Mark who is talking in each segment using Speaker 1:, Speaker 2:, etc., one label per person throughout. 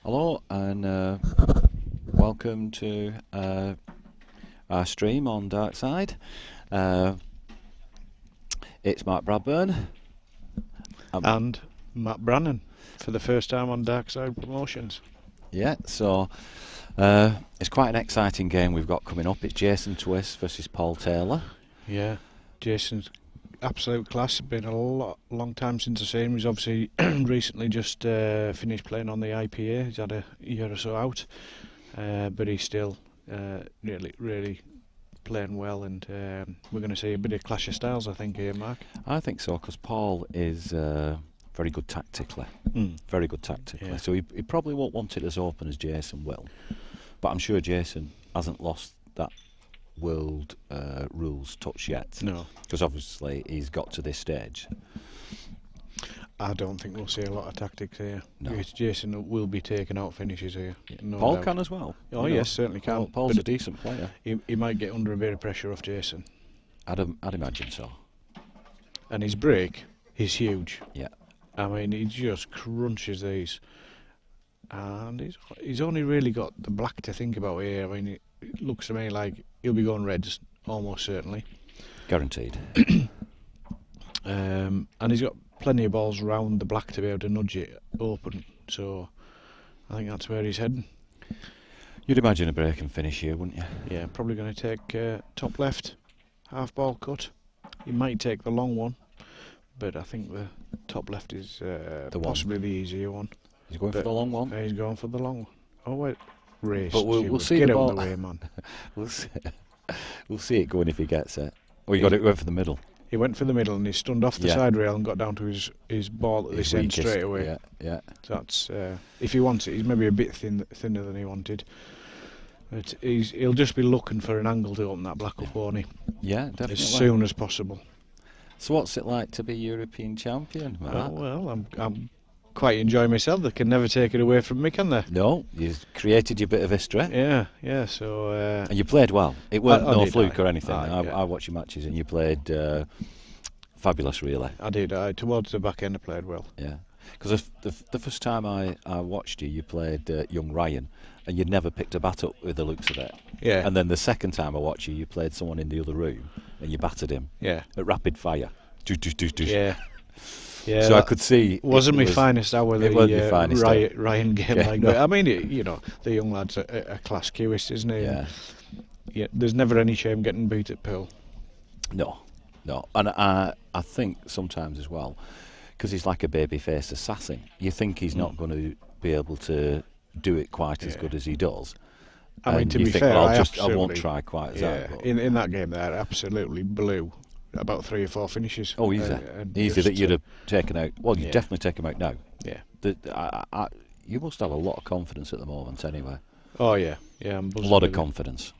Speaker 1: Hello and welcome to our stream on Dark Side. It's Mark Bradburn.
Speaker 2: And Matt Brannan for the first time on Dark Side Promotions.
Speaker 1: Yeah, so it's quite an exciting game we've got coming up. It's Jason Twist versus Paul Taylor.
Speaker 2: Yeah, Jason's absolute class. It's been a long time since I've seen him. He's obviously recently just finished playing on the IPA. He's had a year or so out, but he's still really playing well, and we're going to see a bit of clash of styles, I think, here, Mark.
Speaker 1: I think so, because Paul is very good tactically. Very good tactically.
Speaker 2: Yeah.
Speaker 1: So he probably won't want it as open as Jason will. But I'm sure Jason hasn't lost that world rules touch yet.
Speaker 2: No.
Speaker 1: Because obviously he's got to this stage.
Speaker 2: I don't think we'll see a lot of tactics here.
Speaker 1: No.
Speaker 2: Because Jason will be taking out finishes here.
Speaker 1: Yeah.
Speaker 2: No
Speaker 1: Paul
Speaker 2: doubt.
Speaker 1: can as well.
Speaker 2: Oh, yes, certainly can.
Speaker 1: Paul's a decent player.
Speaker 2: He might get under a bit of pressure off Jason.
Speaker 1: I'd imagine so.
Speaker 2: And his break is huge.
Speaker 1: Yeah.
Speaker 2: I mean, he just crunches these. And he's only really got the black to think about here. I mean, it looks to me like he'll be going reds, almost certainly.
Speaker 1: Guaranteed.
Speaker 2: And he's got plenty of balls round the black to be able to nudge it open. So I think that's where he's heading.
Speaker 1: You'd imagine a break and finish here, wouldn't you?
Speaker 2: Yeah, probably going to take top left, half ball cut. He might take the long one, but I think the top left is possibly the easier one.
Speaker 1: He's going for the long one.
Speaker 2: He's going for the long one. Oh, wait. Race.
Speaker 1: But we'll see
Speaker 2: Get
Speaker 1: the
Speaker 2: out
Speaker 1: ball.
Speaker 2: of the way, man.
Speaker 1: We'll see it going if he gets it. Oh, you got it going for the middle.
Speaker 2: He went for the middle and he stunned off the side rail and got down to his ball at this end straight away.
Speaker 1: Yeah, yeah.
Speaker 2: So that's if he wants it, he's maybe a bit thinner than he wanted. But he'll just be looking for an angle to open that black up, won't he?
Speaker 1: Yeah, definitely.
Speaker 2: As soon as possible.
Speaker 1: So what's it like to be European champion, Matt?
Speaker 2: Oh, well, I'm quite enjoying myself. They can never take it away from me, can they?
Speaker 1: No, you've created your bit of history.
Speaker 2: Yeah. So.
Speaker 1: And you played well. It weren't no
Speaker 2: did,
Speaker 1: fluke or anything.
Speaker 2: yeah.
Speaker 1: I watched your matches and you played fabulous, really.
Speaker 2: I did. Towards the back end, I played well.
Speaker 1: Yeah. Because the first time I watched you, you played young Ryan, and you'd never picked a bat up with the looks of it.
Speaker 2: Yeah.
Speaker 1: And then the second time I watched you, you played someone in the other room, and you battered him.
Speaker 2: Yeah.
Speaker 1: At rapid fire.
Speaker 2: Yeah. Yeah.
Speaker 1: So I could see.
Speaker 2: Wasn't my finest hour.
Speaker 1: It wasn't your finest hour.
Speaker 2: Ryan game
Speaker 1: Yeah,
Speaker 2: like
Speaker 1: no.
Speaker 2: that. I mean, the young lad's a class cueist, isn't he?
Speaker 1: Yeah.
Speaker 2: Yeah. There's never any shame getting beat at pool.
Speaker 1: No. And I think sometimes as well, because he's like a baby-faced assassin, you think he's not going to be able to do it quite as good as he does.
Speaker 2: I mean, to
Speaker 1: you
Speaker 2: be
Speaker 1: think,
Speaker 2: fair,
Speaker 1: well,
Speaker 2: I
Speaker 1: I won't try quite as hard. But
Speaker 2: in that game there, absolutely blew about 3 or 4 finishes.
Speaker 1: Oh, easy. Easy that you'd have taken out. Well, you'd definitely take him out now.
Speaker 2: Yeah.
Speaker 1: You must have a lot of confidence at the moment, anyway.
Speaker 2: Oh yeah. I'm
Speaker 1: A
Speaker 2: buzzing
Speaker 1: lot of
Speaker 2: with it.
Speaker 1: confidence.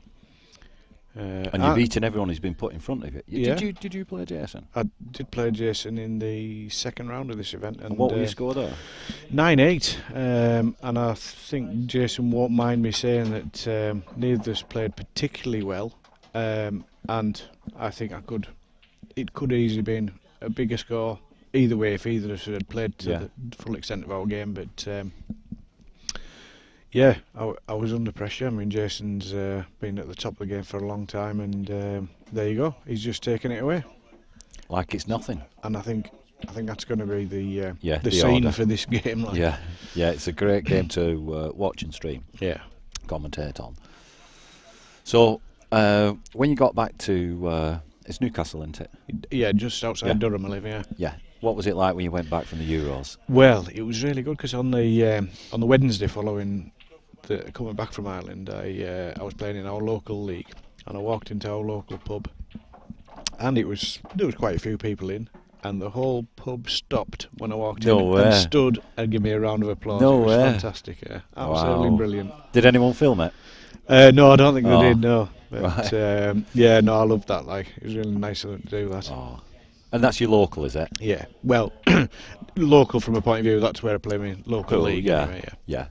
Speaker 1: And you're beating everyone who's been put in front of you.
Speaker 2: Yeah.
Speaker 1: Did you play Jason?
Speaker 2: I did play Jason in the second round of this event, and
Speaker 1: what were your score there?
Speaker 2: 9-8, and I think Jason won't mind me saying that neither of us played particularly well, and I think it could easily been a bigger score either way if either of us had played to the full extent of our game, but yeah, I was under pressure. I mean, Jason's been at the top of the game for a long time, and there you go. He's just taking it away.
Speaker 1: Like it's nothing.
Speaker 2: And I think that's going to be the
Speaker 1: the
Speaker 2: scene
Speaker 1: order
Speaker 2: for this game. Like.
Speaker 1: Yeah, it's a great game to watch and stream.
Speaker 2: Yeah.
Speaker 1: Commentate on. So when you got back to it's Newcastle, isn't it?
Speaker 2: Yeah, just outside Durham I live. Yeah.
Speaker 1: Yeah. What was it like when you went back from the Euros?
Speaker 2: Well, it was really good because on the Wednesday following coming back from Ireland, I was playing in our local league, and I walked into our local pub, and there was quite a few people in, and the whole pub stopped when I walked in and stood and gave me a round of applause.
Speaker 1: No
Speaker 2: it was
Speaker 1: way.
Speaker 2: Fantastic, yeah, absolutely brilliant.
Speaker 1: Did anyone film it?
Speaker 2: No, I don't think they did. No, but
Speaker 1: Right.
Speaker 2: yeah, no, I loved that. Like, it was really nice of them to do that.
Speaker 1: Oh. And that's your local, is it?
Speaker 2: Yeah, well, local from a point of view, that's where I play my local league.
Speaker 1: Yeah.
Speaker 2: Anyway,
Speaker 1: Yeah.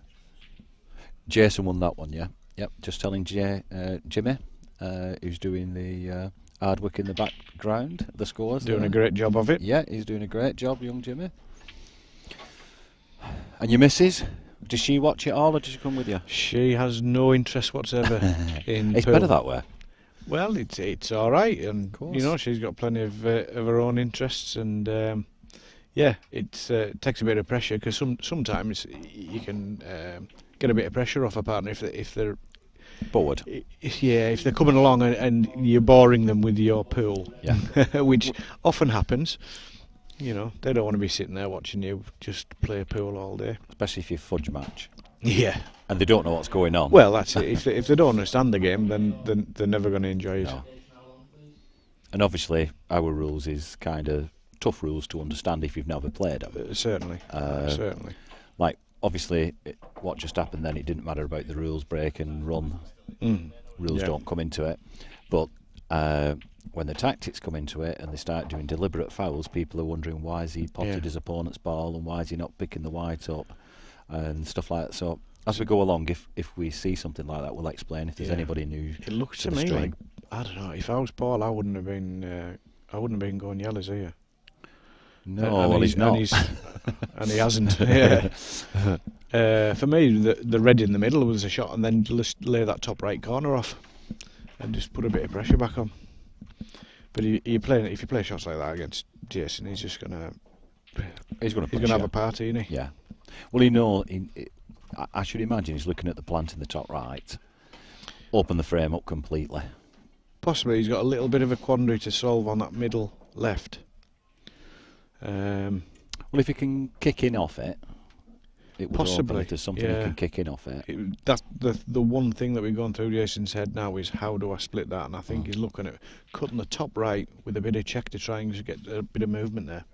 Speaker 1: Jason won that one, yeah. Yep. Just telling Jimmy, who's doing the hard work in the background, the scores.
Speaker 2: Doing a great job of it.
Speaker 1: Yeah, he's doing a great job, young Jimmy. And your missus, Does she watch it all, or does she come with you?
Speaker 2: She has no interest whatsoever in
Speaker 1: It's
Speaker 2: pool.
Speaker 1: better that way.
Speaker 2: Well, it's all right, and
Speaker 1: course.
Speaker 2: you know she's got plenty of her own interests, and yeah, it takes a bit of pressure because sometimes you can get a bit of pressure off a partner if they're
Speaker 1: Bored.
Speaker 2: Yeah, if they're coming along and you're boring them with your pool,
Speaker 1: Yeah.
Speaker 2: which often happens. You know, they don't want to be sitting there watching you just play pool all day.
Speaker 1: Especially if you fudge match.
Speaker 2: Yeah.
Speaker 1: And they don't know what's going on.
Speaker 2: Well, that's it. If they don't understand the game, then they're never going to enjoy it.
Speaker 1: No. And obviously, our rules is kind of tough rules to understand if you've never played them.
Speaker 2: Certainly. Certainly.
Speaker 1: Like, obviously, what just happened then, it didn't matter about the rules break and run. Rules don't come into it. But when the tactics come into it and they start doing deliberate fouls, people are wondering why is he potted his opponent's ball and why is he not picking the white up and stuff like that. So as we go along, if we see something like that, we'll explain if there's anybody new.
Speaker 2: It looks to me like, I don't know, if I was Paul, I wouldn't have been going yellows here.
Speaker 1: No, well, he's not.
Speaker 2: And he hasn't. Yeah. For me, the red in the middle was a shot, and then just lay that top right corner off, and just put a bit of pressure back on. But if you play shots like that against Jason, he's just gonna have a party, isn't he?
Speaker 1: Yeah. Well, I should imagine he's looking at the plant in the top right, open the frame up completely.
Speaker 2: Possibly he's got a little bit of a quandary to solve on that middle left.
Speaker 1: Well, if he can kick in off it, it would
Speaker 2: possibly.
Speaker 1: Open if there's something he can kick in off it.
Speaker 2: That's the one thing that we're going through Jason's head now is how do I split that? And I think he's looking at cutting the top right with a bit of check to try and get a bit of movement there.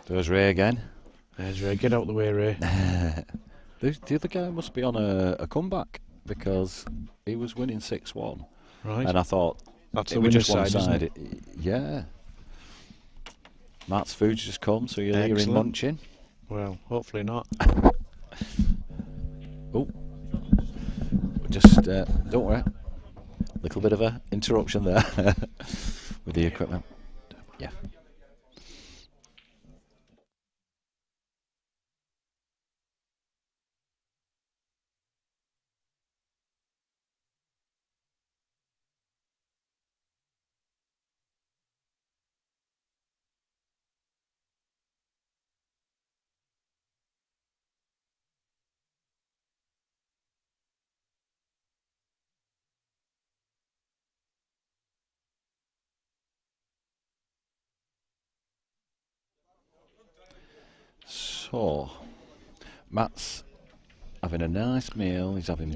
Speaker 1: There's Ray again.
Speaker 2: There's Ray. Get out the way, Ray.
Speaker 1: The other guy must be on a comeback because he was winning 6-1.
Speaker 2: Right.
Speaker 1: And I thought
Speaker 2: that's
Speaker 1: it
Speaker 2: the
Speaker 1: was
Speaker 2: winner's
Speaker 1: just one
Speaker 2: side,
Speaker 1: side. Yeah. Matt's food's just come, so you're hearing munching.
Speaker 2: Well, hopefully not.
Speaker 1: Oh. Just don't worry. Little bit of a interruption there with the equipment. Yeah. So, Matt's having a nice meal. He's having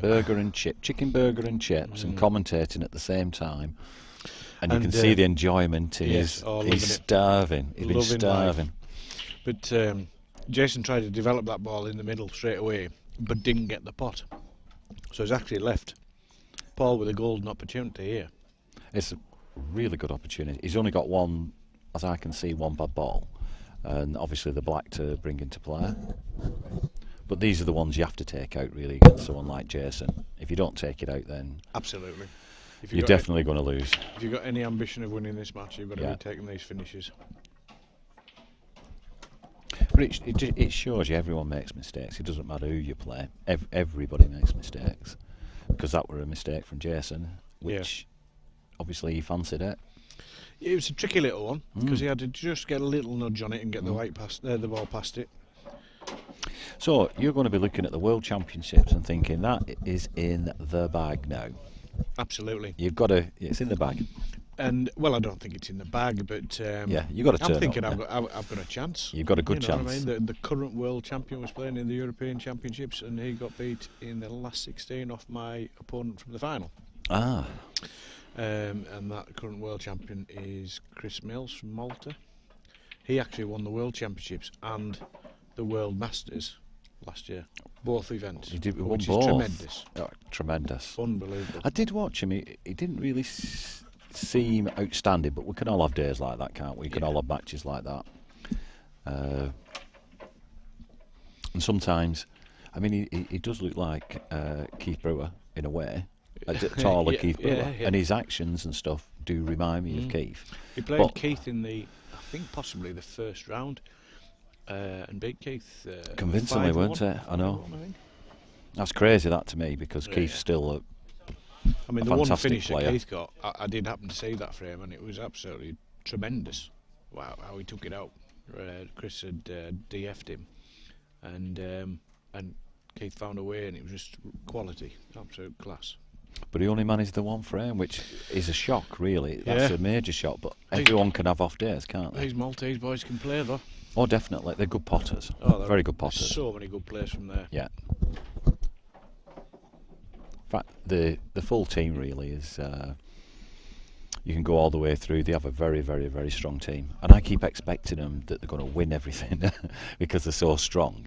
Speaker 1: chicken burger and chips, and commentating at the same time. And you can see the enjoyment. He's starving. He's been starving.
Speaker 2: But Jason tried to develop that ball in the middle straight away, but didn't get the pot. So he's actually left Paul with a golden opportunity here.
Speaker 1: It's a really good opportunity. He's only got one, as I can see, one bad ball. And obviously the black to bring into play. But these are the ones you have to take out really against someone like Jason. If you don't take it out, then
Speaker 2: absolutely,
Speaker 1: you're definitely going to lose.
Speaker 2: If you've got any ambition of winning this match, you've got to be taking these finishes.
Speaker 1: But it shows you everyone makes mistakes. It doesn't matter who you play. Everybody makes mistakes. Because that were a mistake from Jason, which obviously he fancied it.
Speaker 2: It was a tricky little one because he had to just get a little nudge on it and get the ball past it.
Speaker 1: So you're going to be looking at the World Championships and thinking that is in the bag now.
Speaker 2: Absolutely.
Speaker 1: You've got to. It's in the bag.
Speaker 2: And well, I don't think it's in the bag, but
Speaker 1: you've got to turn
Speaker 2: I'm thinking
Speaker 1: up,
Speaker 2: I've got a chance.
Speaker 1: You've got a good chance.
Speaker 2: What I mean? The current world champion was playing in the European Championships, and he got beat in the last 16 off my opponent from the final.
Speaker 1: Ah.
Speaker 2: And that current world champion is Chris Mills from Malta. He actually won the World Championships and the World Masters last year, both events.
Speaker 1: He did,
Speaker 2: which
Speaker 1: both.
Speaker 2: Is tremendous.
Speaker 1: Oh, tremendous.
Speaker 2: Unbelievable.
Speaker 1: I did watch him. He didn't really seem outstanding, but we can all have days like that, can't we? We can all have matches like that. And sometimes, I mean, he does look like Keith Brewer in a way. A taller Keith Brewer, and his actions and stuff do remind me of Keith.
Speaker 2: He played Keith in I think possibly the first round, and beat Keith.
Speaker 1: Convincingly, weren't it? I know.
Speaker 2: 5-1, I think.
Speaker 1: That's crazy, that, to me, because Keith's still
Speaker 2: I mean,
Speaker 1: a
Speaker 2: the one
Speaker 1: fantastic
Speaker 2: finish
Speaker 1: player.
Speaker 2: that Keith got, I did happen to see that frame, and it was absolutely tremendous. Wow, how he took it out. Chris had DF'd him, and Keith found a way, and it was just quality, absolute class.
Speaker 1: But he only managed the one frame, which is a shock, really. That's a major shock, but everyone can have off days, can't they?
Speaker 2: These Maltese boys can play, though.
Speaker 1: Oh, definitely. They're good potters.
Speaker 2: Oh,
Speaker 1: very good potters.
Speaker 2: So many good players from there.
Speaker 1: Yeah. In fact, the full team really is... you can go all the way through. They have a very, very, very strong team. And I keep expecting them that they're going to win everything because they're so strong.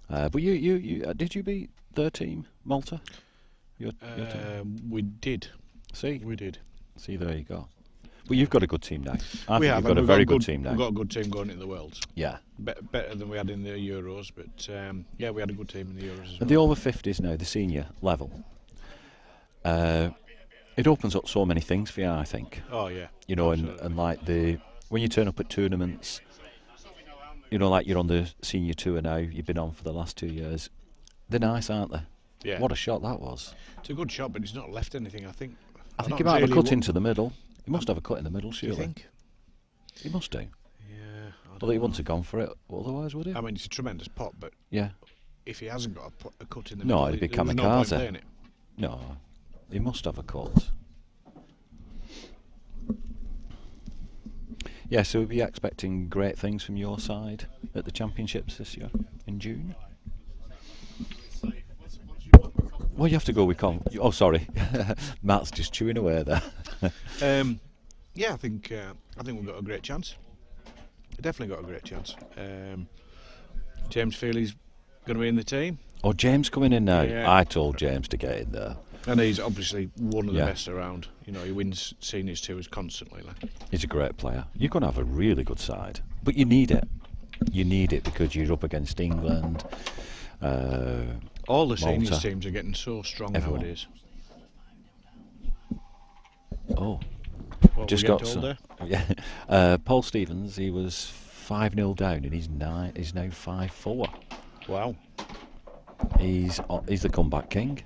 Speaker 1: But you did you beat their team, Malta? Your team?
Speaker 2: We did.
Speaker 1: See?
Speaker 2: We did.
Speaker 1: See, there you go. Well, you've got a good team now. I think you've
Speaker 2: got
Speaker 1: a very good team now.
Speaker 2: We've got a good team going into the Worlds.
Speaker 1: Yeah.
Speaker 2: Better than we had in the Euros, but yeah, we had a good team in the Euros as well.
Speaker 1: At the over 50s now, the senior level, it opens up so many things for you, I think.
Speaker 2: Oh, yeah.
Speaker 1: You know, and like when you turn up at tournaments, you know, like you're on the senior tour now, you've been on for the last 2 years, they're nice, aren't they?
Speaker 2: Yeah.
Speaker 1: What a shot that was.
Speaker 2: It's a good shot, but he's not left anything, I think.
Speaker 1: I think he might have a cut into the middle. He must have a cut in the middle, surely.
Speaker 2: You think?
Speaker 1: He must do.
Speaker 2: Yeah.
Speaker 1: Well, he wouldn't have gone for it, otherwise, would he?
Speaker 2: I mean, it's a tremendous pot, but
Speaker 1: yeah.
Speaker 2: If he hasn't got a cut in the middle,
Speaker 1: it'd be
Speaker 2: there's
Speaker 1: kamikaze.
Speaker 2: no point playing it.
Speaker 1: No, he must have a cut. Yeah, so we'll be expecting great things from your side at the championships this year in June. Well, you have to go with Oh, sorry, Matt's just chewing away there.
Speaker 2: Yeah, I think we've got a great chance. Definitely got a great chance. James Feely's going to be in the team.
Speaker 1: Oh, James coming in now.
Speaker 2: Yeah.
Speaker 1: I told James to get in there.
Speaker 2: And he's obviously one of the best around. You know, he wins seniors tours constantly. Like.
Speaker 1: He's a great player. You're going to have a really good side, but you need it. You need it because you're up against England.
Speaker 2: All the seniors
Speaker 1: Malta.
Speaker 2: teams are getting so strong
Speaker 1: Everyone.
Speaker 2: nowadays.
Speaker 1: Oh,
Speaker 2: What
Speaker 1: just
Speaker 2: we
Speaker 1: got
Speaker 2: told
Speaker 1: some.
Speaker 2: there?
Speaker 1: Yeah, Paul Stevens. He was 5-0 down, and he's now 5-4.
Speaker 2: Wow.
Speaker 1: He's the comeback king.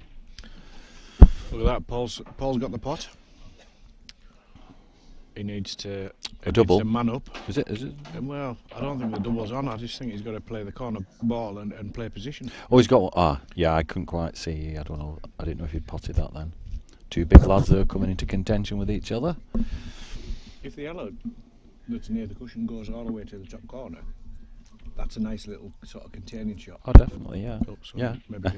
Speaker 2: Look at that. Paul's got the pot. He needs to
Speaker 1: double?
Speaker 2: Needs to man up.
Speaker 1: Is it?
Speaker 2: Well, I don't think the double's on. I just think he's got to play the corner ball and play position.
Speaker 1: Oh, he's got. Yeah, I couldn't quite see. I don't know. I didn't know if he'd potted that then. Two big lads that are coming into contention with each other.
Speaker 2: If the yellow that's near the cushion goes all the way to the top corner, that's a nice little sort of containing shot.
Speaker 1: Oh, definitely, yeah.
Speaker 2: So maybe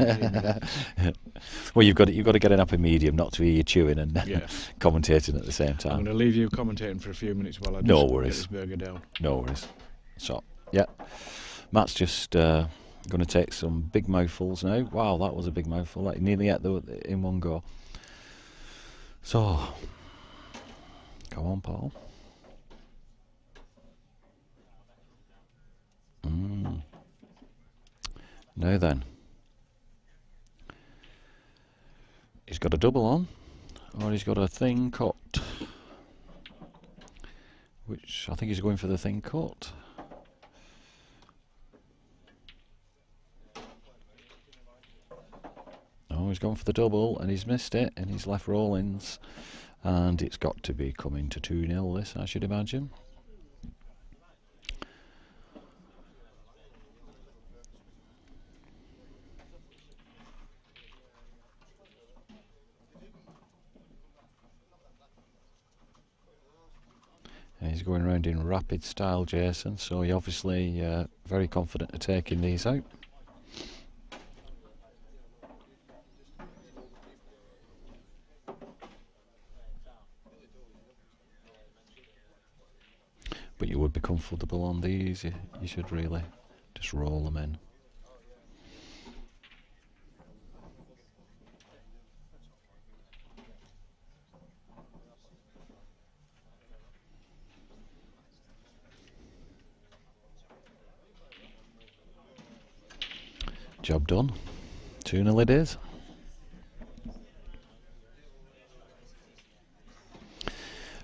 Speaker 1: well, you've got to get an happy medium, not to hear you chewing and commentating at the same
Speaker 2: I'm
Speaker 1: time.
Speaker 2: going to leave you commentating for a few minutes while I
Speaker 1: No
Speaker 2: just
Speaker 1: worries.
Speaker 2: get this burger down.
Speaker 1: No worries. So, yeah, Matt's just going to take some big mouthfuls now. Wow, that was a big mouthful. Like, nearly ate in one go. So, come on, Paul. Now then, he's got a double on, or he's got a thin cut, which I think he's going for the thin cut. Oh, he's gone for the double, and he's missed it, and he's left rollings, and it's got to be coming to 2-0 this, I should imagine. He's going around in rapid style, Jason, so he's obviously very confident of taking these out. But you would be comfortable on these, you should really just roll them in. Job done. 2-0 it is.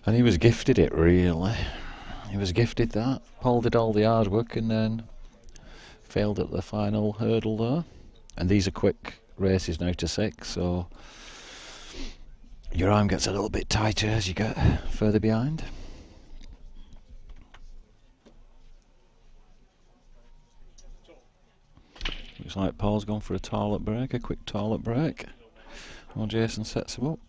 Speaker 1: And he was gifted it, really. He was gifted that. Paul did all the hard work, and then failed at the final hurdle there. And these are quick races now to 6, so your arm gets a little bit tighter as you get further behind. Looks like Paul's gone for a toilet break, a quick toilet break, while Jason sets him up.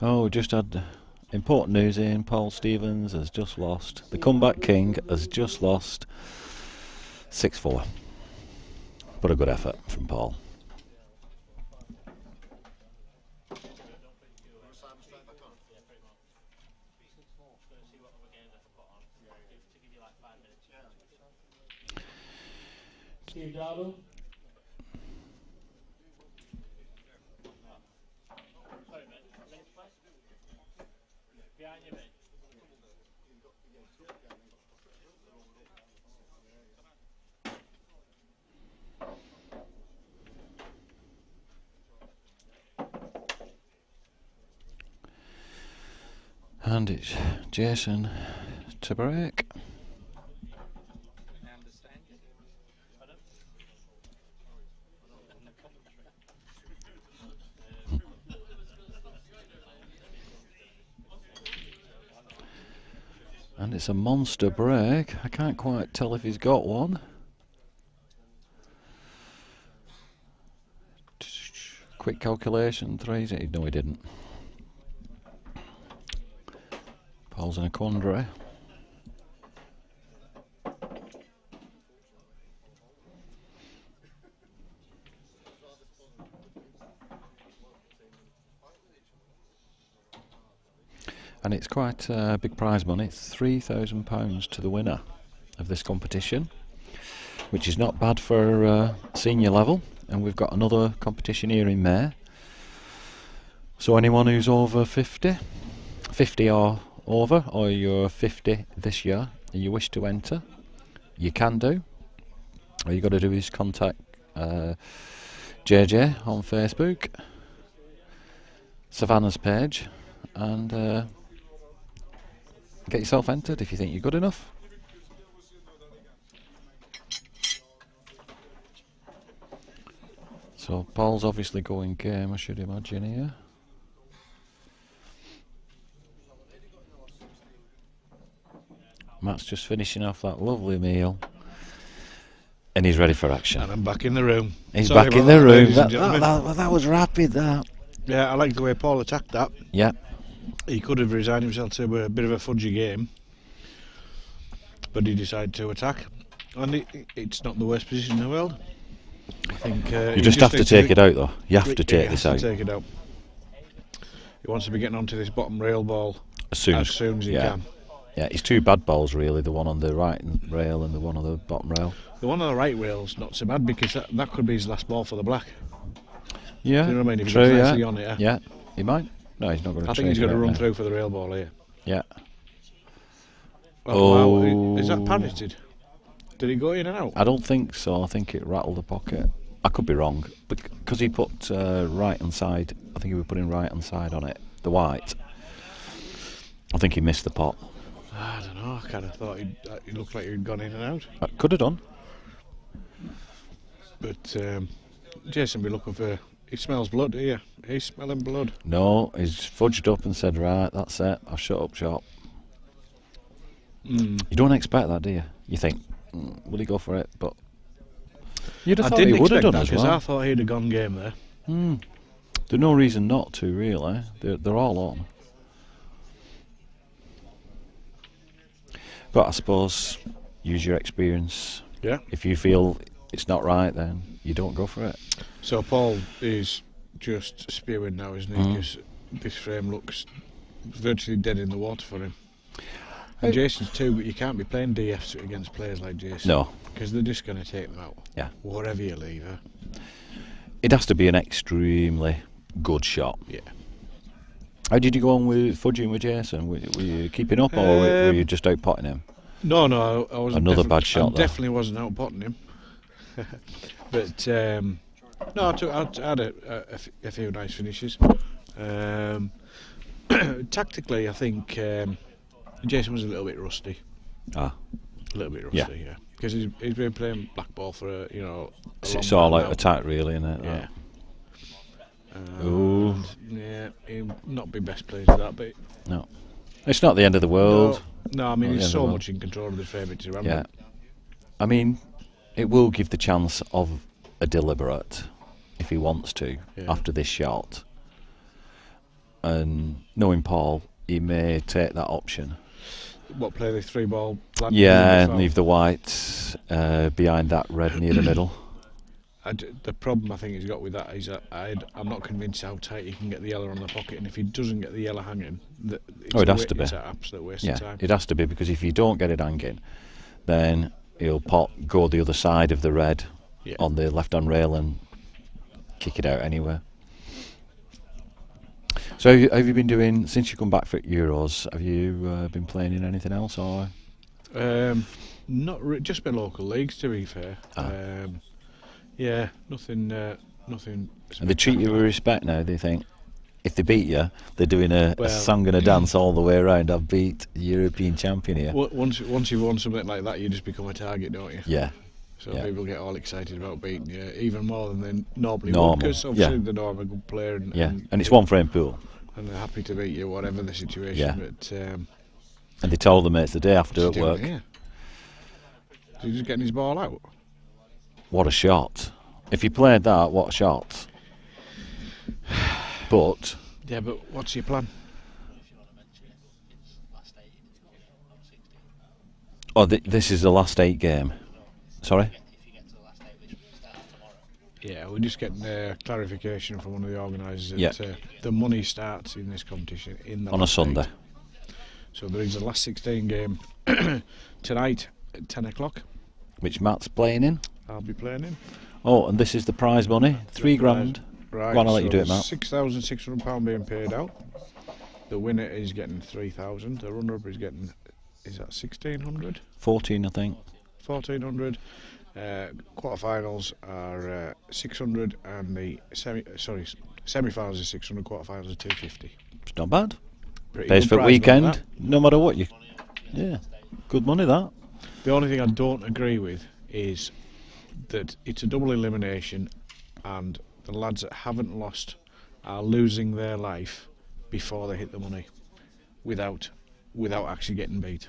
Speaker 1: Oh, we just had important news in. Paul Stevens has just lost. The comeback king has just lost 6-4. But a good effort from Paul. And it's Jason to break. And it's a monster break. I can't quite tell if he's got one. Quick calculation, 3. No, he didn't. Paul's in a quandary. And it's quite big prize money. It's £3,000 to the winner of this competition, which is not bad for senior level. And we've got another competition here in May. So anyone who's over 50 or over, or you're 50 this year and you wish to enter, you can do. All you got to do is contact JJ on Facebook, Savanna's page, and get yourself entered if you think you're good enough. So Paul's obviously going game, I should imagine, here. Matt's just finishing off that lovely meal, and he's ready for action.
Speaker 2: And I'm back in the room.
Speaker 1: He's back in the room. That was rapid, that.
Speaker 2: Yeah, I like the way Paul attacked that.
Speaker 1: Yeah.
Speaker 2: He could have resigned himself to a bit of a fudgy game, but he decided to attack, and it's not the worst position in the world. I think
Speaker 1: you just have to take it out, though. You have to take this out.
Speaker 2: Take it out. He wants to be getting onto this bottom rail ball
Speaker 1: as soon as
Speaker 2: he can.
Speaker 1: Yeah, it's two bad balls really, the one on the right rail and the one on the bottom rail.
Speaker 2: The one on the right rail's not so bad because that could be his last ball for the black.
Speaker 1: Yeah,
Speaker 2: do you know what I mean? If
Speaker 1: true,
Speaker 2: he gets nicely on it,
Speaker 1: yeah, he might. No, he's not going to.
Speaker 2: I think he's going to run through for the rail ball here.
Speaker 1: Yeah.
Speaker 2: Oh, wow. Is that parroted? Did it go in and out?
Speaker 1: I don't think so. I think it rattled the pocket. I could be wrong, but because he put right hand side, I think he was putting right hand side on it, the white. I think he missed the pot.
Speaker 2: I don't know. I kind of thought it looked like he'd gone in and out.
Speaker 1: Could have done.
Speaker 2: But Jason be looking for. He smells blood here. He's smelling blood.
Speaker 1: No, he's fudged up and said, right, that's it. I've shut up shop. You don't expect that, do you? You think, will he go for it? But you'd have thought he would have done as well.
Speaker 2: I thought he'd have gone game there.
Speaker 1: There's no reason not to, really. They're all on. But I suppose, use your experience.
Speaker 2: Yeah.
Speaker 1: If you feel it's not right, then you don't go for it.
Speaker 2: So Paul is just spewing now, isn't he? Because this frame looks virtually dead in the water for him. And Jason's too, but you can't be playing DFs against players like Jason.
Speaker 1: No.
Speaker 2: Because they're just going to take them out.
Speaker 1: Yeah.
Speaker 2: Whatever you leave her.
Speaker 1: It has to be an extremely good shot.
Speaker 2: Yeah.
Speaker 1: How did you go on with fudging with Jason? Were you keeping up, or were you just out potting him?
Speaker 2: No, I wasn't.
Speaker 1: Another bad shot.
Speaker 2: I definitely wasn't out potting him. But no, I had a few nice finishes. Tactically, I think Jason was a little bit rusty.
Speaker 1: Ah,
Speaker 2: A little bit rusty, yeah. Because he's been playing black ball for a long
Speaker 1: it's all
Speaker 2: time
Speaker 1: out
Speaker 2: now.
Speaker 1: attack, really, isn't it?
Speaker 2: Yeah.
Speaker 1: Ooh.
Speaker 2: Yeah, he'll not be best pleased with that, but
Speaker 1: No, it's not the end of the world.
Speaker 2: no, I mean
Speaker 1: Not the
Speaker 2: he's
Speaker 1: end
Speaker 2: so
Speaker 1: of the
Speaker 2: much in control of the favourite to
Speaker 1: Yeah, I mean, it will give the chance of a deliberate if he wants to after this shot. And knowing Paul, he may take that option.
Speaker 2: What, play the 3-ball?
Speaker 1: Yeah, and leave the white behind that red near the middle.
Speaker 2: The problem I think he's got with that is that I'm not convinced how tight he can get the yellow on the pocket, and if he doesn't get the yellow hanging,
Speaker 1: it has to be.
Speaker 2: It's an absolute waste of time.
Speaker 1: It has to be, because if you don't get it hanging, then he'll go the other side of the red on the left-hand rail and kick it out anywhere. So have you been doing, since you come back for Euros, have you been playing in anything else, or?
Speaker 2: Just my local leagues, to be fair. Yeah, nothing. And
Speaker 1: they treat you with respect now. They think if they beat you, they're doing a song and a dance all the way around. I've beat the European champion here.
Speaker 2: Once you've won something like that, you just become a target, don't you?
Speaker 1: Yeah.
Speaker 2: So people get all excited about beating you, even more than they normally would, because obviously they're normally a good player. And
Speaker 1: it's one frame pool.
Speaker 2: And they're happy to beat you, whatever the situation.
Speaker 1: Yeah.
Speaker 2: But,
Speaker 1: and they told the mates the day after at work.
Speaker 2: Yeah. So he's just getting his ball out.
Speaker 1: What a shot. If he played that, what a shot. But...
Speaker 2: Yeah, but what's your plan?
Speaker 1: Oh, this is the last 8 game. Sorry?
Speaker 2: Yeah, we're just getting clarification from one of the organisers that the money starts in this competition on
Speaker 1: a Sunday.
Speaker 2: 8. So there is a last 16 game tonight at 10 o'clock.
Speaker 1: Which Matt's playing in?
Speaker 2: I'll be playing in.
Speaker 1: Oh, and this is the prize money, $3,000.
Speaker 2: Right,
Speaker 1: go on, I'll let you do it, Matt.
Speaker 2: £6,600 being paid out. The winner is getting 3,000. The runner-up is getting, is that 1,600?
Speaker 1: 14, I think.
Speaker 2: 1,400. Quarterfinals are 600, and the semi-finals is 600. Quarterfinals are 250.
Speaker 1: It's not bad.
Speaker 2: Pretty
Speaker 1: Pays
Speaker 2: good
Speaker 1: for
Speaker 2: prize
Speaker 1: weekend,
Speaker 2: money,
Speaker 1: no matter what you. Yeah, good money that.
Speaker 2: The only thing I don't agree with is that it's a double elimination, and the lads that haven't lost are losing their life before they hit the money, without actually getting beat.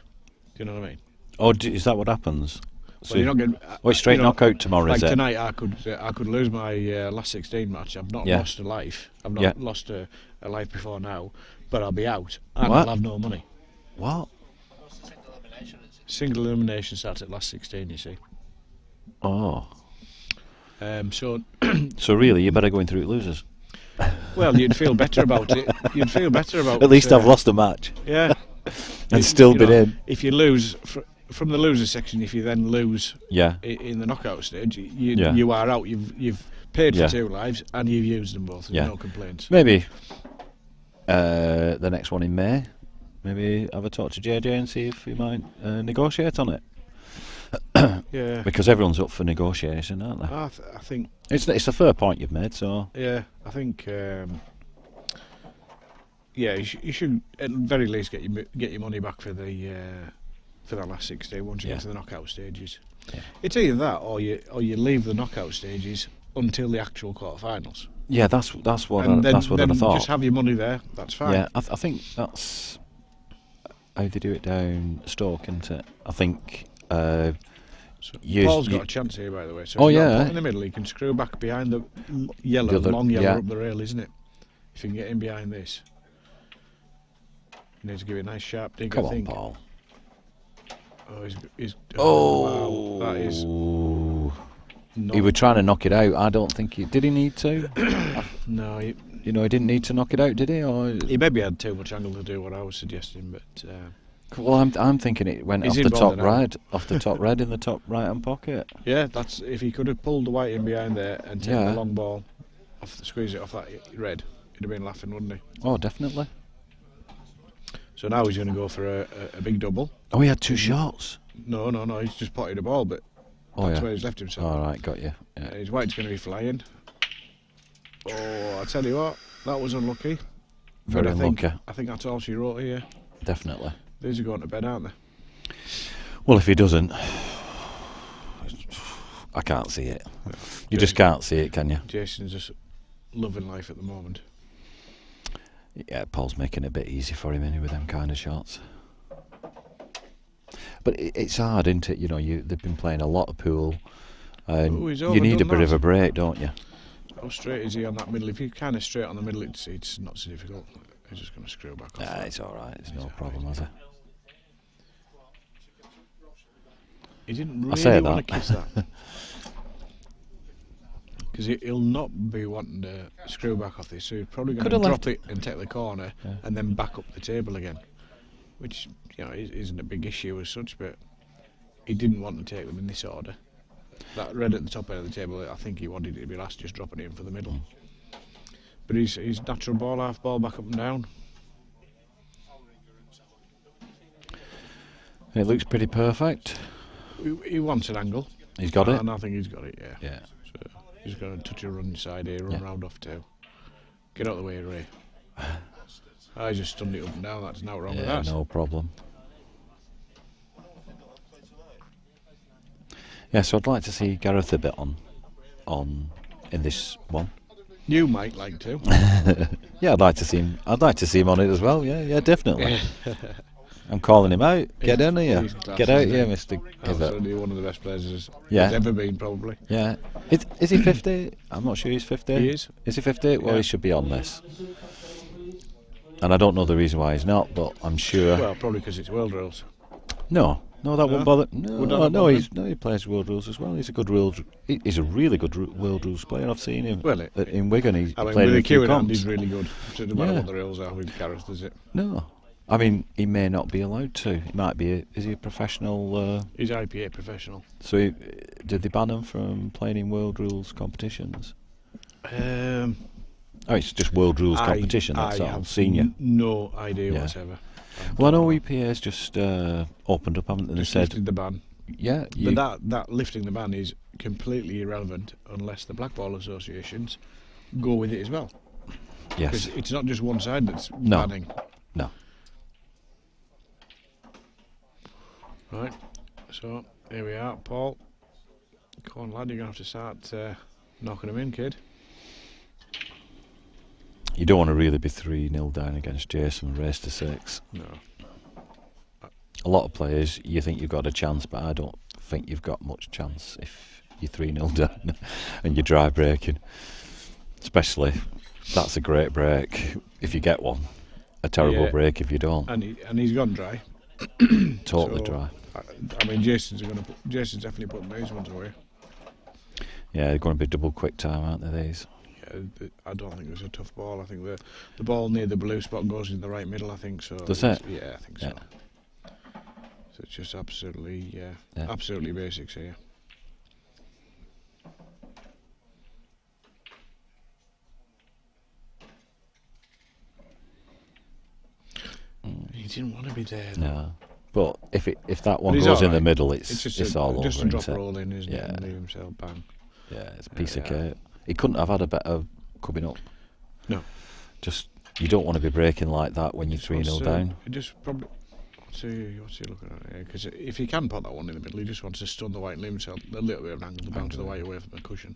Speaker 2: Do you know what I mean?
Speaker 1: Oh, is that what happens? So
Speaker 2: you're not getting.
Speaker 1: It's straight knockout tomorrow, is it?
Speaker 2: Tonight, I could lose my last 16 match. I've not lost a life. I've not lost a life before now, but I'll be out and I'll have no money.
Speaker 1: What?
Speaker 2: Single elimination starts at last 16. You see.
Speaker 1: Oh.
Speaker 2: So
Speaker 1: really, you better go in through losers.
Speaker 2: Well, you'd feel better about it. You'd feel better about.
Speaker 1: At least I've lost a match.
Speaker 2: Yeah.
Speaker 1: And still been in.
Speaker 2: If you lose from the loser section, if you then lose in the knockout stage, you are out. You've paid for 2 lives and you've used them both. No complaints.
Speaker 1: Maybe the next one in May. Maybe have a talk to JJ and see if he might negotiate on it.
Speaker 2: Yeah.
Speaker 1: Because everyone's up for negotiation, aren't they?
Speaker 2: I think
Speaker 1: it's a fair point you've made. So
Speaker 2: yeah, I think you should at the very least get your money back for that last 16 once you get to the knockout stages. Yeah. It's either that or you leave the knockout stages until the actual quarterfinals.
Speaker 1: Yeah, that's what I thought.
Speaker 2: Just have your money there. That's fine.
Speaker 1: Yeah, I think that's how they do it down Stoke, isn't it? I think.
Speaker 2: Paul's got a chance here, by the way. So in the middle, he can screw back behind the yellow, long yellow up the rail, isn't it? If you can get in behind this, you need to give it a nice sharp dig.
Speaker 1: Come
Speaker 2: I think.
Speaker 1: on, Paul.
Speaker 2: Wow, that is.
Speaker 1: He was trying to knock it out. I don't think did he need to?
Speaker 2: No, he
Speaker 1: didn't need to knock it out, did he? Or
Speaker 2: he maybe had too much angle to do what I was suggesting, but.
Speaker 1: Well, I'm thinking it went off the top right, off the top red in the top right-hand pocket.
Speaker 2: Yeah, that's if he could have pulled the white in behind there and taken the long ball, squeeze it off that red, he'd have been laughing, wouldn't he?
Speaker 1: Oh, definitely.
Speaker 2: So now he's going to go for a big double.
Speaker 1: Oh, he had 2 shots.
Speaker 2: No, he's just potted the ball, but that's where he's left himself.
Speaker 1: All right, got you. Yeah.
Speaker 2: His white's going to be flying. Oh, I tell you what, that was unlucky.
Speaker 1: Very unlucky.
Speaker 2: I think that's all she wrote here.
Speaker 1: Definitely.
Speaker 2: These are going to bed, aren't they?
Speaker 1: Well, if he doesn't, I can't see it. You just can't see it, can you?
Speaker 2: Jason's just loving life at the moment.
Speaker 1: Yeah, Paul's making it a bit easy for him anyway with them kind of shots. But it's hard, isn't it? You know, they've been playing a lot of pool, and you need a bit of a break, don't you?
Speaker 2: How straight is he on that middle? If you're kind of straight on the middle, it's not so difficult. He's just going to screw back off.
Speaker 1: Nah, it's all right. It's no problem, has it?
Speaker 2: He didn't really want to kiss that. Because he'll not be wanting to screw back off this, so he's probably going to drop it and take the corner and then back up the table again. Which, you know, isn't a big issue as such, but he didn't want to take them in this order. That red at the top end of the table, I think he wanted it to be last, just dropping it in for the middle. But he's natural ball, half ball, back up and down.
Speaker 1: It looks pretty perfect.
Speaker 2: He wants an angle.
Speaker 1: He's got it?
Speaker 2: And I think he's got it, yeah.
Speaker 1: Yeah.
Speaker 2: So he's going to touch a run inside here, run round off two. Get out of the way, Ray. I just stunned it up and down, that's not wrong with that.
Speaker 1: No problem. Yeah, so I'd like to see Gareth a bit on in this one.
Speaker 2: You might like to.
Speaker 1: Yeah, I'd like to see him. I'd like to see him on it as well. Yeah, definitely. I'm calling him out. Get in here. Get out here, Mister.
Speaker 2: Absolutely one of the best players he's ever been, probably.
Speaker 1: Yeah. Is he 50? I'm not sure he's 50.
Speaker 2: He is.
Speaker 1: Is he 50? Well, he should be on this. And I don't know the reason why he's not, but I'm sure.
Speaker 2: Well, probably because it's world rules.
Speaker 1: No, that wouldn't bother. No, he plays world rules as well. He's a good He's a really good world rules player. I've seen him.
Speaker 2: Well,
Speaker 1: in Wigan, he played
Speaker 2: with
Speaker 1: in
Speaker 2: the
Speaker 1: a few
Speaker 2: queuing
Speaker 1: comps.
Speaker 2: He's really good. So no matter what the rules are with Gareth, does it?
Speaker 1: No, I mean he may not be allowed to. He might be. Is he a professional?
Speaker 2: He's IPA professional.
Speaker 1: So did they ban him from playing in world rules competitions? Oh, it's just world rules competition. That's all. Senior.
Speaker 2: No idea whatsoever.
Speaker 1: Well, I know EPA's just opened up, haven't they? They said
Speaker 2: lifted the ban.
Speaker 1: Yeah,
Speaker 2: but that lifting the ban is completely irrelevant unless the Black Ball associations go with it as well.
Speaker 1: Yes,
Speaker 2: because it's not just one side that's banning.
Speaker 1: No.
Speaker 2: Right. So here we are, Paul. Come on, lad. You're gonna have to start knocking them in, kid.
Speaker 1: You don't want to really be 3-0 down against Jason and race to 6.
Speaker 2: No.
Speaker 1: A lot of players, you think you've got a chance, but I don't think you've got much chance if you're 3-0 down and you're dry breaking. Especially, that's a great break if you get one. A terrible break if you don't.
Speaker 2: And he's gone dry.
Speaker 1: Totally dry.
Speaker 2: I mean, Jason's definitely putting these ones away.
Speaker 1: Yeah, they're going to be double quick time, aren't they, these?
Speaker 2: I don't think it was a tough ball. I think the ball near the blue spot goes in the right middle, I think so.
Speaker 1: Does it?
Speaker 2: Yeah, I think so. So it's just absolutely absolutely basics here. He didn't want to be there.
Speaker 1: No. But if that one goes in the middle, it's all over.
Speaker 2: Just a drop roll in, isn't it? And leave himself bang.
Speaker 1: Yeah, it's a piece of cake. He couldn't have had a better coming up.
Speaker 2: No.
Speaker 1: Just, you don't want to be breaking like that when you're 3-0 down.
Speaker 2: He just probably... what's he looking at here? Because if he can put that one in the middle, he just wants to stun the white and leave himself a little bit of an angle to bounce the white away from the cushion.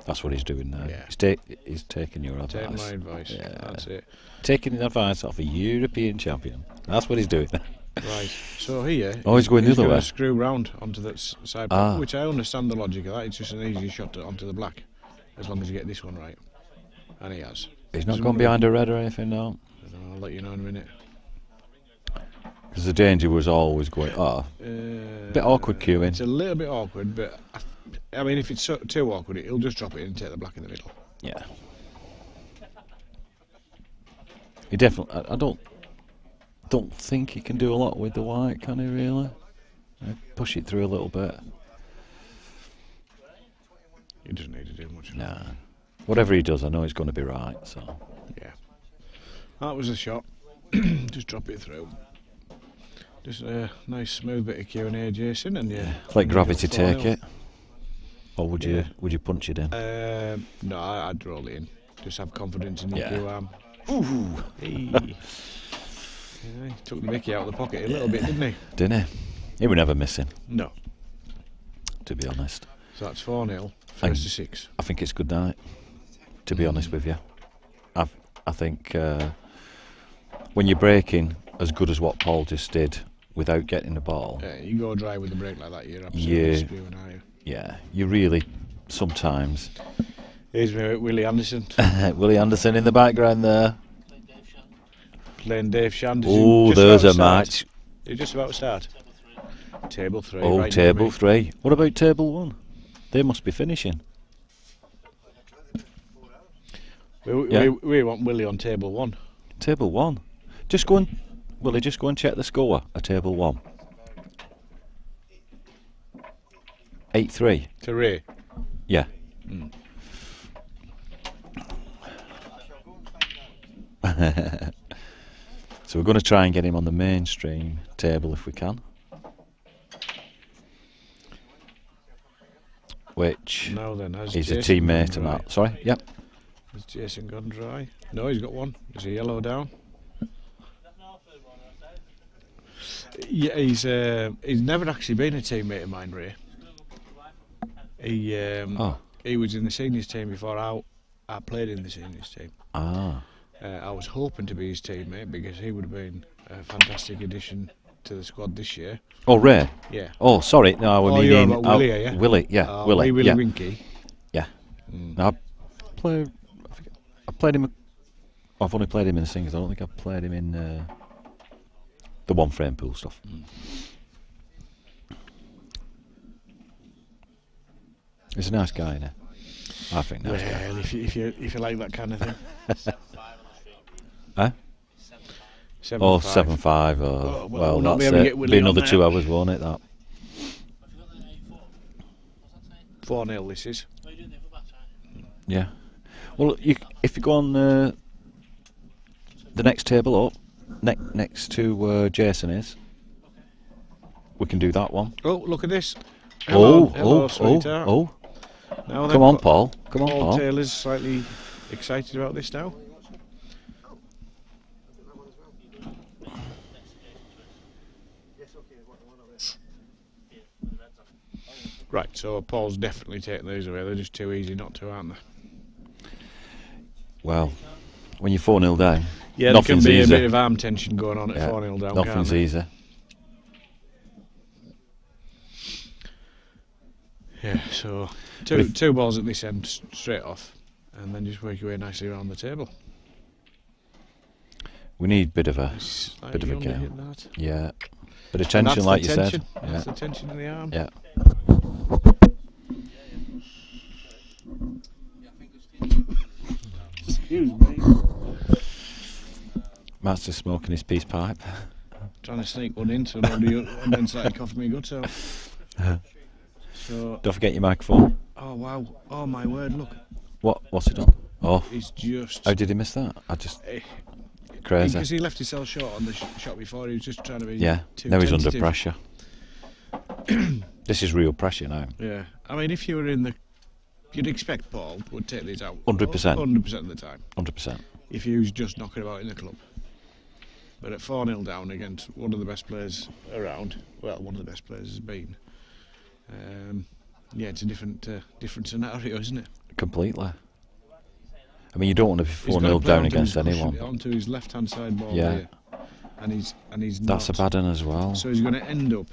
Speaker 1: That's what he's doing now.
Speaker 2: Yeah.
Speaker 1: He's taking your advice.
Speaker 2: Taking my advice. Yeah. That's it.
Speaker 1: Taking the advice off a European champion. That's what he's doing.
Speaker 2: Right. So here,
Speaker 1: he's going the other way.
Speaker 2: Screw round onto that side, which I understand the logic of that. It's just an easy shot onto the black, as long as you get this one right. And he has.
Speaker 1: He's not gone behind a red or anything, no.
Speaker 2: I'll let you know in a minute.
Speaker 1: Because the danger was always going. Bit awkward queuing.
Speaker 2: It's a little bit awkward, but I mean, if it's too awkward, he'll just drop it in and take the black in the middle.
Speaker 1: Yeah. He definitely. I don't think he can do a lot with the white, can he? Really? Push it through a little bit.
Speaker 2: He doesn't need to do much.
Speaker 1: Nah. Whatever he does, I know he's going to be right. So.
Speaker 2: Yeah. That was a shot. Just drop it through. Just a nice smooth bit of Q&A, Jason, and
Speaker 1: let gravity take it. Or would you punch it in?
Speaker 2: No, I'd roll it in. Just have confidence in your Q arm.
Speaker 1: Ooh.
Speaker 2: Hey. Yeah, he took the mickey out of the pocket a little bit, didn't he?
Speaker 1: Didn't he? He were never missing,
Speaker 2: No.
Speaker 1: to be honest.
Speaker 2: So that's 4-0, first to 6.
Speaker 1: I think it's good night, to be honest with you. I think when you're breaking as good as what Paul just did without getting the ball,
Speaker 2: Yeah, you go dry with the break like that, you're absolutely spewing, aren't you?
Speaker 1: Yeah, you really sometimes.
Speaker 2: Here's Willie Anderson.
Speaker 1: Willie Anderson in the background there.
Speaker 2: Playing Dave Shand.
Speaker 1: Oh, there's a match.
Speaker 2: You're just about to start. Table 3.
Speaker 1: Oh,
Speaker 2: right
Speaker 1: table 3. What about table 1? They must be finishing.
Speaker 2: We want Willie on table 1.
Speaker 1: Table 1. Just go and Willie, just go and check the score at table 1. 8-3.
Speaker 2: To Ray.
Speaker 1: Yeah. So we're going to try and get him on the mainstream table if we can. Which
Speaker 2: now then,
Speaker 1: he's a teammate and that. Sorry? Yep.
Speaker 2: Has Jason gone dry? No, he's got one. There's a yellow down. Yeah, he's never actually been a teammate of mine, Ray. He was in the seniors team before I played in the seniors team. I was hoping to be his teammate because he would have been a fantastic addition to the squad this year.
Speaker 1: Oh, Ray?
Speaker 2: Yeah.
Speaker 1: Oh, sorry. No, I mean
Speaker 2: Willie, are you?
Speaker 1: Willie, yeah. Willie,
Speaker 2: Willie
Speaker 1: yeah.
Speaker 2: Winky.
Speaker 1: Yeah. No, I played him. I've only played him in the singles. I don't think I've played him in the one frame pool stuff. He's a nice guy, isn't he? I think nice guy.
Speaker 2: Well, if you like that kind of thing.
Speaker 1: Huh? 7-5. Or well,
Speaker 2: we'll
Speaker 1: that's it. Be another 2 hours, won't it? That.
Speaker 2: 4-0 this is.
Speaker 1: Yeah. Well, if you go on the next table up, next to where Jason is, we can do that one.
Speaker 2: Oh, look at this. Hello, sweetheart. Now
Speaker 1: come on, Paul. Come on, Paul.
Speaker 2: Taylor's slightly excited about this now. Right, so Paul's definitely taking these away. They're just too easy not to, aren't they?
Speaker 1: Well, when you're 4-0 down,
Speaker 2: yeah, there can be a bit of arm tension going on at 4-0 down.
Speaker 1: Nothing's easy.
Speaker 2: Yeah, so two balls at this end straight off, and then just work your way nicely around the table.
Speaker 1: We need a bit of a game. Yeah, bit of tension, like you said.
Speaker 2: That's the tension in the arm.
Speaker 1: Yeah.
Speaker 2: Excuse me.
Speaker 1: Matt's just smoking his peace pipe.
Speaker 2: Trying to sneak one in, so nobody and then started coughing me guts out. So,
Speaker 1: don't forget your microphone.
Speaker 2: Oh wow! Oh my word! Look.
Speaker 1: What's it on? Oh.
Speaker 2: He's just.
Speaker 1: How did he miss that? Crazy.
Speaker 2: Because he left himself short on the shot before. He was just trying to be.
Speaker 1: Yeah.
Speaker 2: Too
Speaker 1: now he's
Speaker 2: tentative.
Speaker 1: under pressure. This is real pressure now.
Speaker 2: Yeah. I mean, if you were in the, you'd expect Paul would take these out.
Speaker 1: 100%.
Speaker 2: 100% of the time.
Speaker 1: 100%.
Speaker 2: If he was just knocking about in the club. But at 4-0 down against one of the best players around, well, one of the best players has been. Yeah, it's a different scenario, isn't it?
Speaker 1: Completely. I mean, you don't want to be 4-0 down against anyone.
Speaker 2: Onto his left-hand side ball
Speaker 1: here,
Speaker 2: and he's
Speaker 1: that's
Speaker 2: not.
Speaker 1: a bad one as well.
Speaker 2: So he's going to end up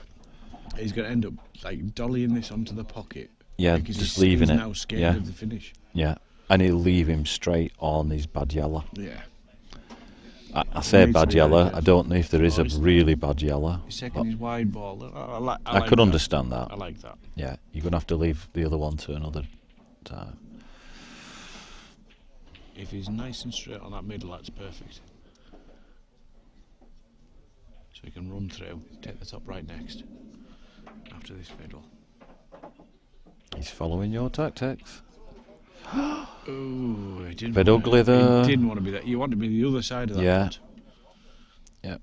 Speaker 2: like dollying this onto the pocket.
Speaker 1: Yeah, just leaving
Speaker 2: he's
Speaker 1: it.
Speaker 2: Now scared of the finish.
Speaker 1: Yeah, and he'll leave him straight on his bad yellow.
Speaker 2: Yeah.
Speaker 1: I say bad yellow. I don't know if there is a really bad yellow.
Speaker 2: He's taking his wide ball.
Speaker 1: I could understand that.
Speaker 2: I like that.
Speaker 1: Yeah, you're going to have to leave the other one to another time.
Speaker 2: If he's nice and straight on that middle, that's perfect. So he can run through, take the top right next, after this middle.
Speaker 1: He's following your tactics.
Speaker 2: Oh, he didn't.
Speaker 1: Bit ugly though.
Speaker 2: He didn't want to be that. You want to be the other side of that.
Speaker 1: Yeah.
Speaker 2: Pot.
Speaker 1: Yeah.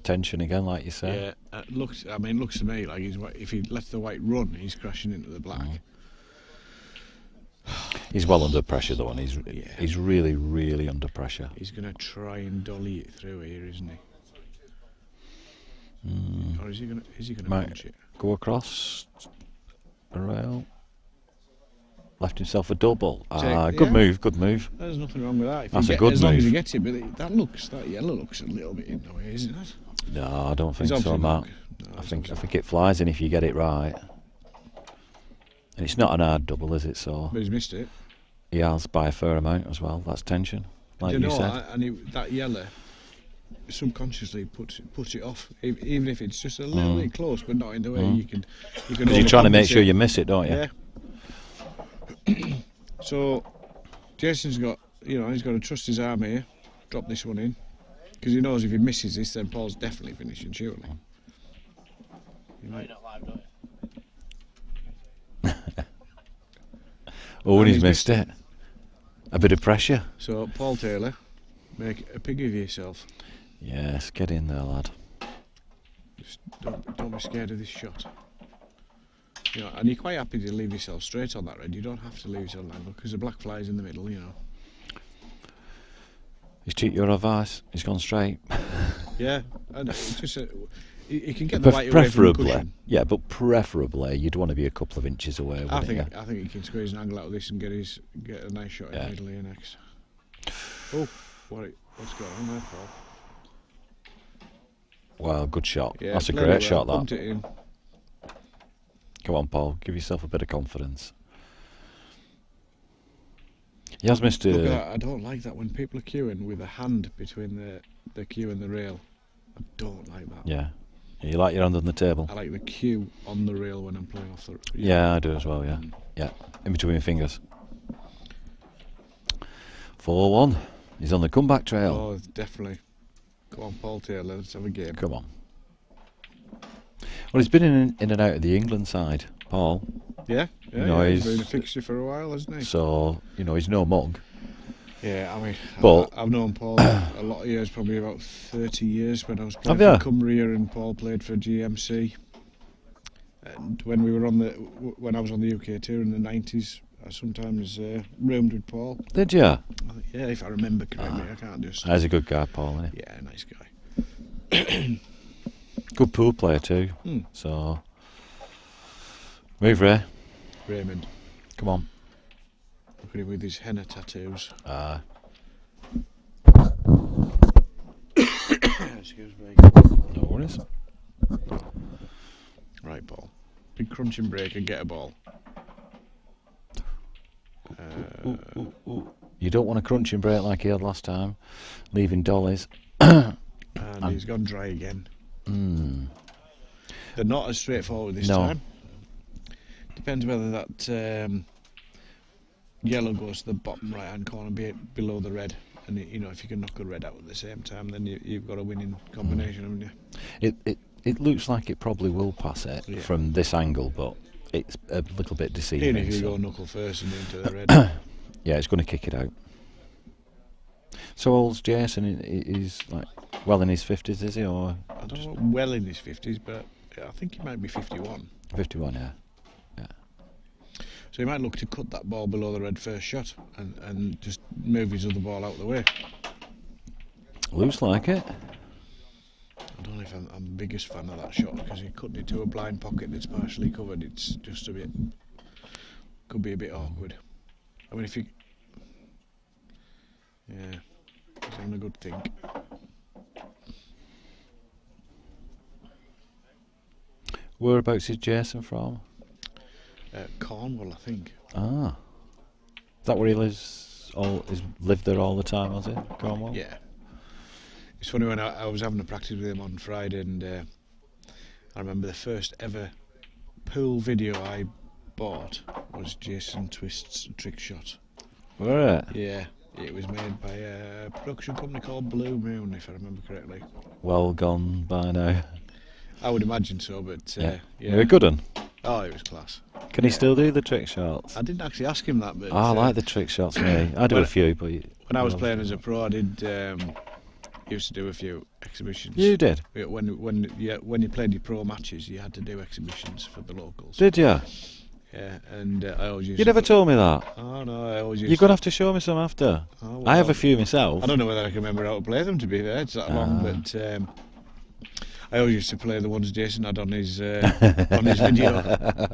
Speaker 1: Tension again, like you say.
Speaker 2: Yeah. Looks to me like if he lets the white run, he's crashing into the black.
Speaker 1: He's well under pressure though, and he's really, really under pressure.
Speaker 2: He's going to try and dolly it through here, isn't he? Or is he going to
Speaker 1: Might
Speaker 2: punch it?
Speaker 1: go across the rail. Left himself a double. Good move, good move.
Speaker 2: There's nothing wrong with that. If
Speaker 1: That's
Speaker 2: you
Speaker 1: a good
Speaker 2: as long
Speaker 1: move.
Speaker 2: as he gets it, but that yellow looks a little bit in the way, isn't it?
Speaker 1: No, I don't think
Speaker 2: He's
Speaker 1: so,
Speaker 2: obviously
Speaker 1: Matt.
Speaker 2: not- no,
Speaker 1: I
Speaker 2: he's
Speaker 1: think
Speaker 2: obviously
Speaker 1: it flies in if you get it right. And it's not an hard double, is it? So
Speaker 2: But he's missed it.
Speaker 1: he has by a fair amount as well. That's tension, like
Speaker 2: Do
Speaker 1: you
Speaker 2: know,
Speaker 1: said.
Speaker 2: that yellow subconsciously puts it off, even if it's just a little bit close, but not in the way you can.
Speaker 1: Because you're trying to make sure you miss it, don't you?
Speaker 2: Yeah. So Jason's got, he's got to trust his arm here. Drop this one in, because he knows if he misses this, then Paul's definitely finishing. Surely. He might.
Speaker 1: Oh, and he's
Speaker 2: he's
Speaker 1: missed it. A bit of pressure.
Speaker 2: So Paul Taylor, make a pig of yourself.
Speaker 1: Yes, get in there, lad.
Speaker 2: Just don't be scared of this shot. And you're quite happy to leave yourself straight on that red. You don't have to leave yourself on an angle because the black fly's in the middle.
Speaker 1: He's cheated your advice. He's gone straight.
Speaker 2: Yeah, and it's just you can get the white away from the
Speaker 1: Preferably,
Speaker 2: cushion.
Speaker 1: yeah, but preferably you'd want to be a couple of inches away.
Speaker 2: I
Speaker 1: wouldn't
Speaker 2: think
Speaker 1: you?
Speaker 2: he can squeeze an angle out of this and get a nice shot in the middle here next. Oh, what's going on there, Paul?
Speaker 1: Well, good shot.
Speaker 2: Yeah,
Speaker 1: That's a
Speaker 2: played
Speaker 1: great
Speaker 2: it
Speaker 1: shot.
Speaker 2: well,
Speaker 1: That.
Speaker 2: pumped it in.
Speaker 1: Come on, Paul. Give yourself a bit of confidence. He has missed
Speaker 2: Look at that. I don't like that when people are queuing with a hand between the queue and the rail. I don't like that.
Speaker 1: Yeah. You like your hand on the table?
Speaker 2: I like the queue on the rail when I'm playing off the.
Speaker 1: Yeah, I do as well. Yeah, yeah. In between my fingers. 4-1. He's on the comeback trail.
Speaker 2: Oh, definitely. Come on, Paul Taylor. Let's have a game.
Speaker 1: Come on. Well, he's been in and out of the England side, Paul.
Speaker 2: Yeah, he's been a fixture for a while, hasn't he?
Speaker 1: So he's no mug.
Speaker 2: Yeah, I mean,
Speaker 1: But
Speaker 2: I've known Paul a lot of years, probably about 30 years when I was playing
Speaker 1: Have
Speaker 2: for Cumbria and Paul played for GMC. And when we were when I was on the UK tour in the 90s, I sometimes roomed with Paul.
Speaker 1: Did you?
Speaker 2: Yeah, if I remember correctly, I can't just.
Speaker 1: He's a good guy, Paul, isn't he?
Speaker 2: Yeah, nice guy.
Speaker 1: Good pool player too.
Speaker 2: Hmm.
Speaker 1: So move, Ray.
Speaker 2: Raymond,
Speaker 1: Come on.
Speaker 2: look at him with his henna tattoos. Excuse me.
Speaker 1: No worries.
Speaker 2: Right, Paul. Big crunching break and get a ball.
Speaker 1: Ooh. You don't want a crunching break like he had last time, leaving dollies.
Speaker 2: And he's gone dry again. They're not as straightforward this time. Depends whether that yellow goes to the bottom right hand corner below the red, and if you can knock the red out at the same time, then you've got a winning combination, haven't you?
Speaker 1: It looks like it probably will pass it from this angle, but it's a little bit deceiving.
Speaker 2: Even if you go knuckle first and into the red.
Speaker 1: Yeah, it's going to kick it out. So old's Jason? He's like well in his 50s, is he? Or
Speaker 2: I don't know, well in his 50s, but I think he might be 51.
Speaker 1: 51, yeah.
Speaker 2: So he might look to cut that ball below the red first shot and just move his other ball out the way.
Speaker 1: Looks like it.
Speaker 2: I don't know if I'm the biggest fan of that shot because he cut it to a blind pocket that's partially covered. It's just could be a bit awkward. I mean, if you, he's having a good think.
Speaker 1: Whereabouts is Jason from?
Speaker 2: Cornwall, I think.
Speaker 1: Ah, is that where he lives? He's lived there all the time, has he? Cornwall.
Speaker 2: Yeah. It's funny when I was having a practice with him on Friday, and I remember the first ever pool video I bought was Jason Twist's trick shot.
Speaker 1: Were it?
Speaker 2: Yeah, it was made by a production company called Blue Moon, if I remember correctly.
Speaker 1: Well gone by now.
Speaker 2: I would imagine so, but
Speaker 1: You're a good one.
Speaker 2: Oh, it was class.
Speaker 1: Can he still do the trick shots?
Speaker 2: I didn't actually ask him that, but
Speaker 1: I like the trick shots, me. I do a few, but
Speaker 2: when I was playing as a pro, I did used to do a few exhibitions.
Speaker 1: You did?
Speaker 2: When you played your pro matches, you had to do exhibitions for the locals.
Speaker 1: Did you?
Speaker 2: Yeah, and I always used.
Speaker 1: You never told me that.
Speaker 2: Oh no, I always used.
Speaker 1: You're gonna have to show me some after.
Speaker 2: Oh, well,
Speaker 1: I have a few myself.
Speaker 2: I don't know whether I can remember how to play them. To be fair, it's that long, but I always used to play the ones Jason had on his video.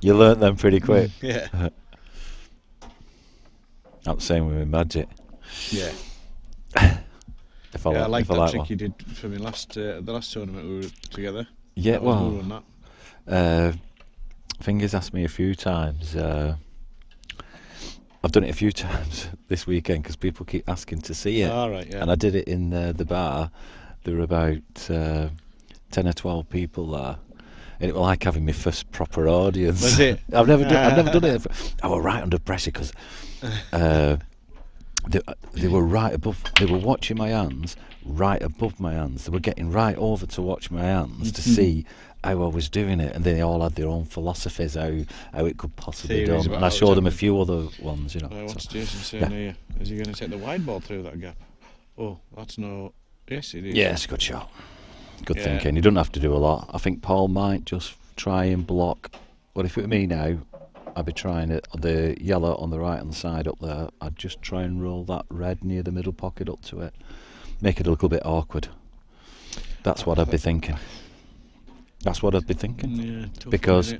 Speaker 1: You learnt them pretty quick.
Speaker 2: Yeah.
Speaker 1: That's the same with Magic.
Speaker 2: Yeah.
Speaker 1: If I
Speaker 2: I like that trick
Speaker 1: one.
Speaker 2: you did for me the last tournament we were together.
Speaker 1: Yeah,
Speaker 2: That was that.
Speaker 1: Fingers asked me a few times. I've done it a few times this weekend because people keep asking to see it.
Speaker 2: All right, yeah.
Speaker 1: And I did it in the bar. There were about 10 or 12 people there. And it was like having my first proper audience.
Speaker 2: Was it?
Speaker 1: I've never done it. I was right under pressure because they were right above. They were watching my hands, right above my hands. They were getting right over to watch my hands to see how I was doing it, and they all had their own philosophies how it could possibly be done. And I showed them a few other ones,
Speaker 2: What's Jason saying here? Is he going to take the wide ball through that gap? Oh, that's no. Yes, it is.
Speaker 1: Yeah, it's a good shot. Good thinking. You don't have to do a lot. I think Paul might just try and block. Well, if it were me now, I'd be trying it. The yellow on the right hand side up there, I'd just try and roll that red near the middle pocket up to it. Make it a little bit awkward. That's what I'd be thinking. That's what I'd be thinking.
Speaker 2: Yeah,
Speaker 1: because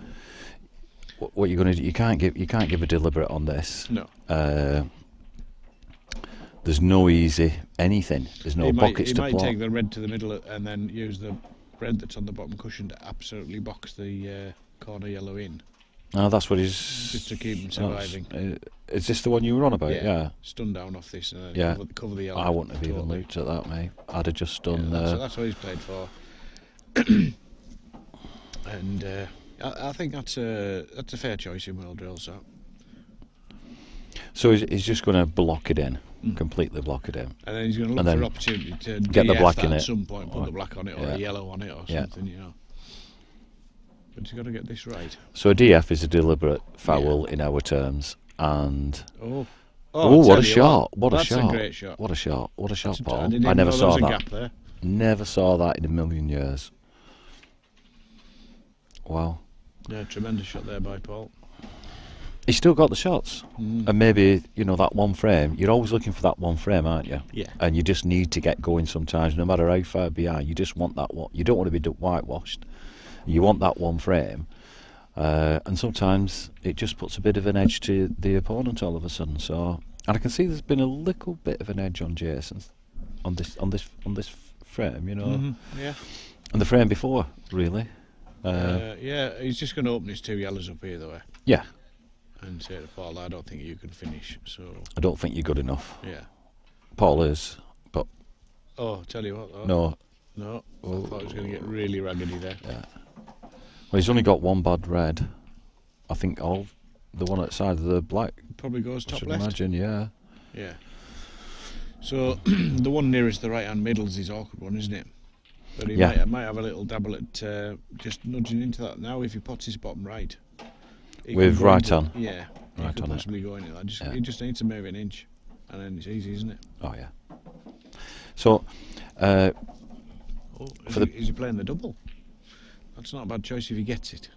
Speaker 1: what you're going to do, you can't give a deliberate on this.
Speaker 2: No.
Speaker 1: There's no easy anything. There's no buckets to plot.
Speaker 2: He might take the red to the middle and then use the red that's on the bottom cushion to absolutely box the corner yellow in.
Speaker 1: Oh, that's what he's...
Speaker 2: Just to keep him surviving.
Speaker 1: Is this the one you were on about? Yeah.
Speaker 2: Stun down off this and then cover the yellow.
Speaker 1: I wouldn't have even looked at that, mate. I'd have just done...
Speaker 2: that's what he's played for. And I think that's a fair choice in World Drills.
Speaker 1: So he's just going to block it in, completely block it in.
Speaker 2: And then he's going to look for opportunity to
Speaker 1: get the black in it
Speaker 2: at some point, put the black on it or a yellow on it or something, But he's got to get this right.
Speaker 1: So a DF is a deliberate foul in our terms, and
Speaker 2: what
Speaker 1: a shot! What a
Speaker 2: that's
Speaker 1: shot!
Speaker 2: That's a great shot.
Speaker 1: What a shot! What a shot, Paul!
Speaker 2: I
Speaker 1: never saw that.
Speaker 2: Gap there.
Speaker 1: Never saw that in a million years. Wow.
Speaker 2: Yeah, tremendous shot there by Paul.
Speaker 1: He's still got the shots, and maybe that one frame. You're always looking for that one frame, aren't you?
Speaker 2: Yeah.
Speaker 1: And you just need to get going sometimes, no matter how far behind. You just want that one. You don't want to be whitewashed. You want that one frame, and sometimes it just puts a bit of an edge to the opponent all of a sudden. So, and I can see there's been a little bit of an edge on Jason on this frame,
Speaker 2: Yeah.
Speaker 1: And the frame before, really.
Speaker 2: He's just going to open his two yellows up here, though.
Speaker 1: Yeah.
Speaker 2: And say to Paul, I don't think you can finish. So.
Speaker 1: I don't think you're good enough.
Speaker 2: Yeah.
Speaker 1: Paul is, but.
Speaker 2: Oh, tell you what, though.
Speaker 1: No.
Speaker 2: No. I thought it was going to get really raggedy there.
Speaker 1: Yeah. Well, he's only got one bad red. I think the one outside of the black
Speaker 2: probably goes top
Speaker 1: I should
Speaker 2: left.
Speaker 1: imagine, yeah.
Speaker 2: Yeah. So the one nearest the right hand middle is his awkward one, isn't it? But he might have a little dabble at just nudging into that now if he puts his bottom right.
Speaker 1: With right on.
Speaker 2: Yeah.
Speaker 1: Right
Speaker 2: he could
Speaker 1: on
Speaker 2: possibly go into that. He just needs to move an inch, and then it's easy, isn't it?
Speaker 1: Oh yeah. So.
Speaker 2: Is he playing the double? That's not a bad choice if he gets it.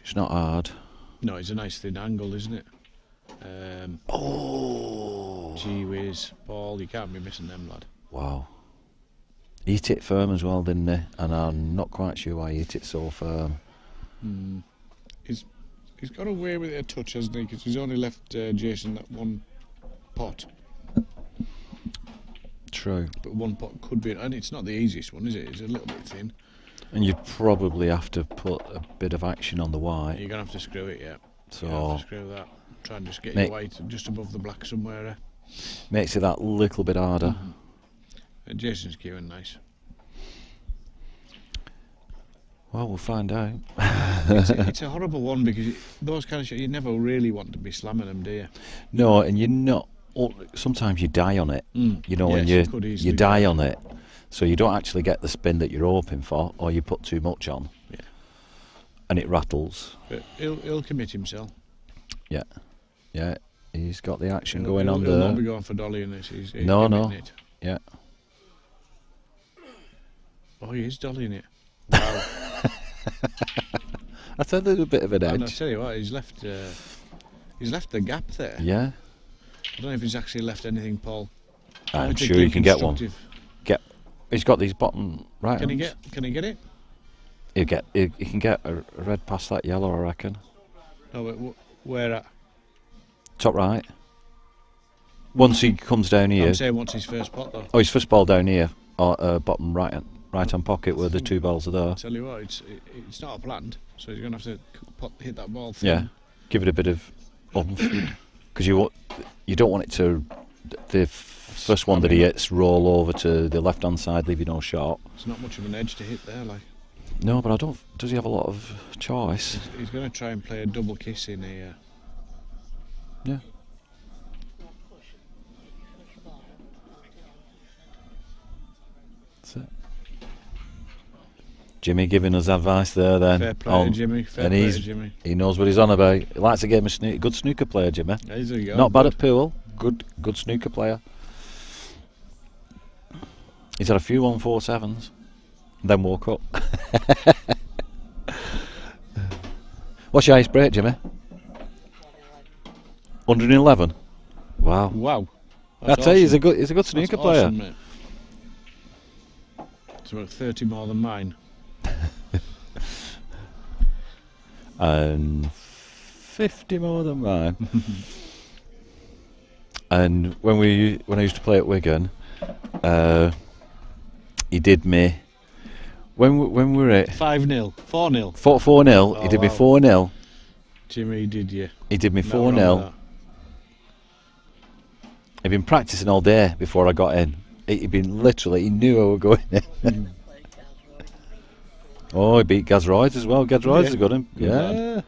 Speaker 1: It's not hard.
Speaker 2: No, it's a nice thin angle, isn't it? Gee whiz, Paul, you can't be missing them, lad.
Speaker 1: Wow. He hit it firm as well, didn't he? And I'm not quite sure why he hit it so firm.
Speaker 2: He's got away with it a touch, hasn't he? Because he's only left Jason that one pot.
Speaker 1: True.
Speaker 2: But one pot could be, and it's not the easiest one, is it? It's a little bit thin.
Speaker 1: And you'd probably have to put a bit of action on the white.
Speaker 2: You're going to have to screw it, yeah.
Speaker 1: So
Speaker 2: you're going to have to screw that. Try and just get your white just above the black somewhere.
Speaker 1: Makes it that little bit harder.
Speaker 2: Jason's queuing nice.
Speaker 1: Well, we'll find out.
Speaker 2: It's a horrible one because those kind of shots, you never really want to be slamming them, do you?
Speaker 1: No, and you're not. Sometimes you die on it.
Speaker 2: Yes,
Speaker 1: when you die on it, so you don't actually get the spin that you're hoping for, or you put too much on.
Speaker 2: Yeah.
Speaker 1: And it rattles.
Speaker 2: But he'll commit himself.
Speaker 1: Yeah. Yeah. He's got the action going on
Speaker 2: he'll
Speaker 1: there.
Speaker 2: not be going for dolly in this. He's
Speaker 1: no.
Speaker 2: It.
Speaker 1: Yeah.
Speaker 2: Oh, he is dollying it. Wow.
Speaker 1: That's a little bit of an edge.
Speaker 2: And I tell you what, he's left the gap there.
Speaker 1: Yeah.
Speaker 2: I don't know if he's actually left anything, Paul.
Speaker 1: I'm sure you can get one. He's got these bottom right.
Speaker 2: Can he get it?
Speaker 1: He can get a red past that yellow, I reckon.
Speaker 2: No, but where at?
Speaker 1: Top right. Once he comes down here.
Speaker 2: I'm saying what's his first pot though?
Speaker 1: Oh, his first ball down here, or bottom right hand pocket where the two balls are there.
Speaker 2: Tell you what, it's not a planned, so he's gonna have to hit that ball thin.
Speaker 1: Yeah, give it a bit of oomph, because you don't want it to. The first one that he hits roll over to the left hand side, leave you no shot.
Speaker 2: It's not much of an edge to hit there, like.
Speaker 1: No, but I don't. Does he have a lot of choice?
Speaker 2: He's going to try and play a double kiss in here.
Speaker 1: Yeah. That's it. Jimmy giving us advice there then.
Speaker 2: Fair play to Jimmy. Fair play to Jimmy.
Speaker 1: He knows what he's on about. He likes a game of snooker. Good snooker player, Jimmy. Not bad at pool. Good snooker player. He's had a few 1-4-7s. Then woke up. What's your highest break, Jimmy? 111. Wow.
Speaker 2: Wow.
Speaker 1: I tell you, he's a good snooker player.
Speaker 2: Awesome, mate. It's about 30 more than mine.
Speaker 1: And 50 more than mine. And when I used to play at Wigan, he did me. When we were at
Speaker 2: 5-0, 4-0.
Speaker 1: 4-0. He did me 4-0.
Speaker 2: Jimmy did you?
Speaker 1: He did me 4-0. He'd been practicing all day before I got in. He knew I were going in. Oh, he beat Gaz Royds as well. Gaz Royds has got him. Yeah.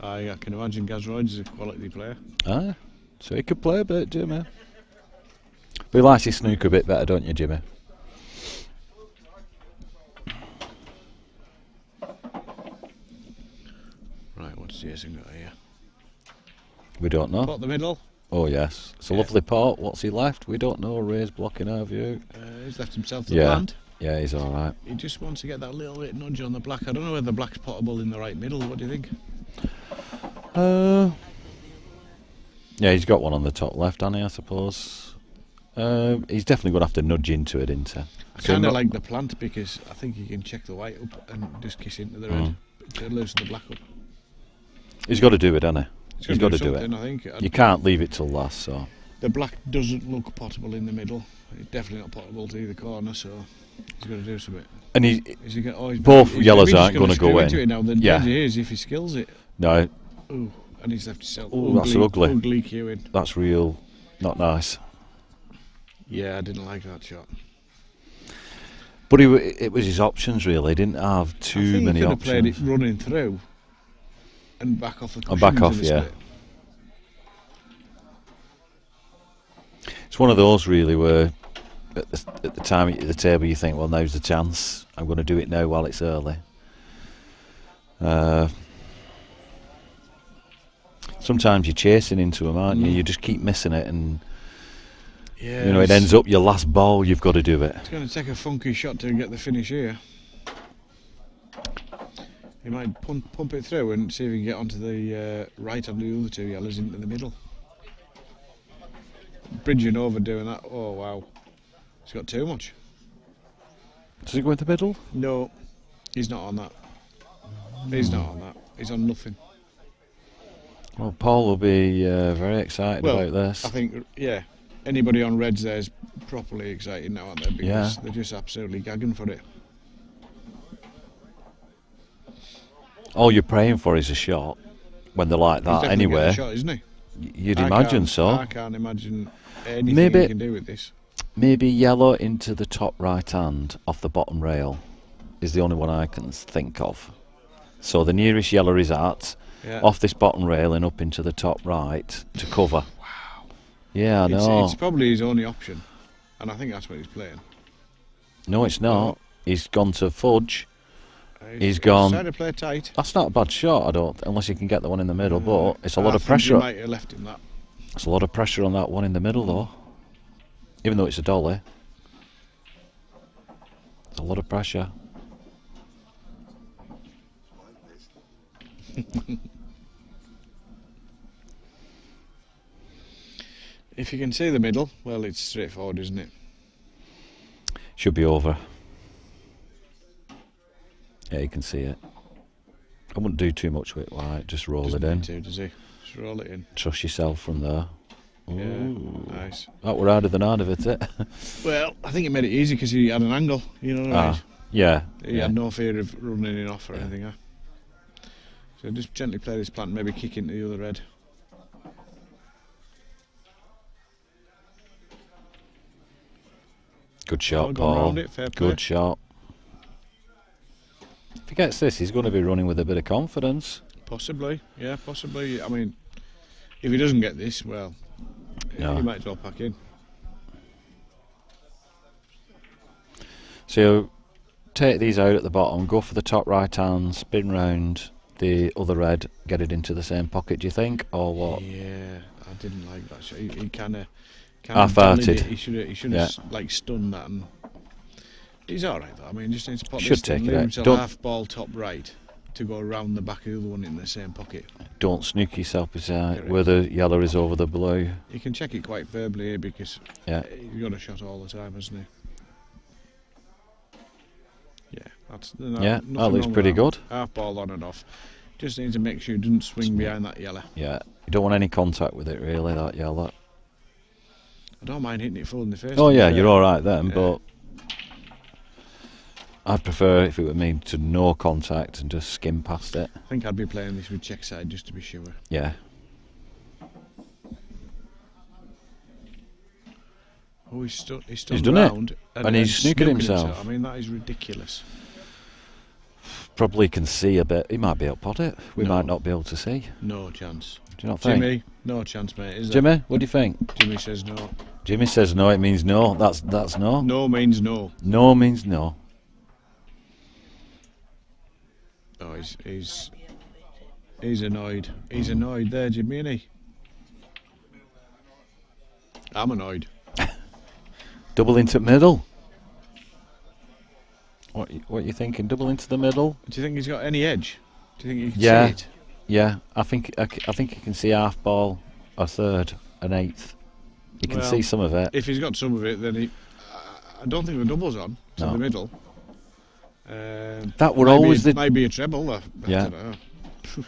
Speaker 2: I can imagine Gaz Royds is a quality player.
Speaker 1: So he could play a bit, Jimmy. But he likes his snooker a bit better, don't you, Jimmy?
Speaker 2: Right, what's Jason got here?
Speaker 1: We don't know.
Speaker 2: Pot the middle.
Speaker 1: Oh yes, it's a lovely pot. What's he left? We don't know. Ray's blocking our view.
Speaker 2: He's left himself the land.
Speaker 1: Yeah, he's all right.
Speaker 2: He just wants to get that little bit nudge on the black. I don't know whether the black's potable in the right middle. What do you think?
Speaker 1: Yeah, he's got one on the top left, hasn't he, I suppose. He's definitely going to have to nudge into it, isn't he?
Speaker 2: I kind of like the plant because I think he can check the white up and just kiss into the red to loosen the black up.
Speaker 1: He's got to do it, hasn't he? He's got to do it.
Speaker 2: I think.
Speaker 1: You can't leave it till last, so.
Speaker 2: The black doesn't look potable in the middle. It's definitely not potable to either corner, so he's got to do something.
Speaker 1: And both yellows aren't going to go in.
Speaker 2: It now, then yeah. Is if he skills it.
Speaker 1: No.
Speaker 2: Ooh, and he's left himself.
Speaker 1: Ooh, that's ugly.
Speaker 2: Ugly queuing.
Speaker 1: That's real, not nice.
Speaker 2: Yeah, I didn't like that shot.
Speaker 1: But it was his options really. He didn't have too many options.
Speaker 2: He could have played it running through and back off the cushions.
Speaker 1: And back off, yeah.
Speaker 2: Split.
Speaker 1: It's one of those really where at the time at the table you think, well, now's the chance. I'm going to do it now while it's early. Sometimes you're chasing into them, aren't you? You just keep missing it, and it ends up your last ball. You've got to do it.
Speaker 2: It's going to take a funky shot to get the finish here. He might pump it through and see if he can get onto the right of the other two yellows into the middle. Bridging over doing that. Oh wow, he's got too much.
Speaker 1: Does he go into the middle?
Speaker 2: No, he's not on that. He's not on that. He's on nothing.
Speaker 1: Well, Paul will be very excited about this.
Speaker 2: I think, yeah, anybody on reds there is properly excited now, aren't they? Because they're just absolutely gagging for it.
Speaker 1: All you're praying for is a shot when they're like that. Anyway,
Speaker 2: a shot, isn't he?
Speaker 1: You'd imagine so.
Speaker 2: I can't imagine anything he can do with this.
Speaker 1: Maybe yellow into the top right hand off the bottom rail is the only one I can think of. So the nearest yellow is at. Yeah. Off this bottom rail and up into the top right to cover.
Speaker 2: Wow.
Speaker 1: Yeah, I know.
Speaker 2: It's probably his only option, and I think that's what he's playing.
Speaker 1: No, it's not. No. He's gone to fudge. He's gone.
Speaker 2: Trying to play tight.
Speaker 1: That's not a bad shot, unless you can get the one in the middle. But it's a lot of pressure.
Speaker 2: You might have left him that.
Speaker 1: It's a lot of pressure on that one in the middle, though. Even though it's a dolly, it's a lot of pressure.
Speaker 2: If you can see the middle, well, it's straightforward, isn't it?
Speaker 1: Should be over. Yeah, you can see it. I wouldn't do too much with it, like just roll it in.
Speaker 2: Does he? Just roll it in.
Speaker 1: Trust yourself from there.
Speaker 2: Yeah,
Speaker 1: Ooh.
Speaker 2: nice.
Speaker 1: That were harder than I'd have hit it.
Speaker 2: Well, I think it made it easy because he had an angle. You know what I mean?
Speaker 1: Yeah.
Speaker 2: He had no fear of running it off or anything. Huh? So just gently play this plant, maybe kick into the other red.
Speaker 1: Good shot,
Speaker 2: Going
Speaker 1: Paul.
Speaker 2: round it, fair play.
Speaker 1: Good shot. If he gets this, he's going to be running with a bit of confidence.
Speaker 2: Possibly, yeah, possibly. I mean, if he doesn't get this, well, he might as well pack in.
Speaker 1: So take these out at the bottom, go for the top right hand, spin round the other red, get it into the same pocket, do you think, or what?
Speaker 2: Yeah, I didn't like that shot. He kind of
Speaker 1: half-hearted.
Speaker 2: He should have like stunned that, and he's all right though. I mean, just needs to pop
Speaker 1: Should
Speaker 2: this thing,
Speaker 1: take it
Speaker 2: leave
Speaker 1: out.
Speaker 2: himself
Speaker 1: Don't-
Speaker 2: half ball top right to go around the back of the other one in the same pocket.
Speaker 1: Don't snook yourself beside
Speaker 2: Correct.
Speaker 1: where the yellow is over the blue.
Speaker 2: You can check it quite verbally here because
Speaker 1: Yeah.
Speaker 2: he's got a shot all the time, hasn't he? Yeah, that's
Speaker 1: Yeah,
Speaker 2: nothing
Speaker 1: that looks
Speaker 2: wrong with
Speaker 1: pretty
Speaker 2: that.
Speaker 1: good.
Speaker 2: Half ball on and off. Just needs to make sure he doesn't swing behind that yellow.
Speaker 1: Yeah, you don't want any contact with it really, that yellow.
Speaker 2: I don't mind hitting it full in the face.
Speaker 1: Oh yeah,
Speaker 2: but,
Speaker 1: you're alright then,
Speaker 2: yeah.
Speaker 1: but I'd prefer, if it were me, to no contact and just skim past it.
Speaker 2: I think I'd be playing this with check side just to be sure.
Speaker 1: Yeah.
Speaker 2: Oh, he's done
Speaker 1: done it.
Speaker 2: round
Speaker 1: And he's snookered himself.
Speaker 2: I mean, that is ridiculous.
Speaker 1: Probably can see a bit. He might be able to pot it. We
Speaker 2: No.
Speaker 1: might not be able to see.
Speaker 2: No chance.
Speaker 1: Do you not think?
Speaker 2: Jimmy, no chance, mate. Is there?
Speaker 1: Jimmy, what do you think?
Speaker 2: Jimmy says no.
Speaker 1: Jimmy says no, it means no. That's no.
Speaker 2: No means no.
Speaker 1: No means no.
Speaker 2: Oh, he's annoyed. He's annoyed there, Jimmy, isn't he? I'm annoyed.
Speaker 1: Double into middle. What you thinking? Double into the middle?
Speaker 2: Do you think he's got any edge? Do you think you can
Speaker 1: Yeah.
Speaker 2: see it?
Speaker 1: Yeah, I think you can see half ball, a third, an eighth. You can
Speaker 2: Well,
Speaker 1: see some of it.
Speaker 2: If he's got some of it, then I don't think the double's on to
Speaker 1: No.
Speaker 2: the middle.
Speaker 1: That were
Speaker 2: might
Speaker 1: always
Speaker 2: be,
Speaker 1: the
Speaker 2: might be a treble. I
Speaker 1: Yeah.
Speaker 2: don't know.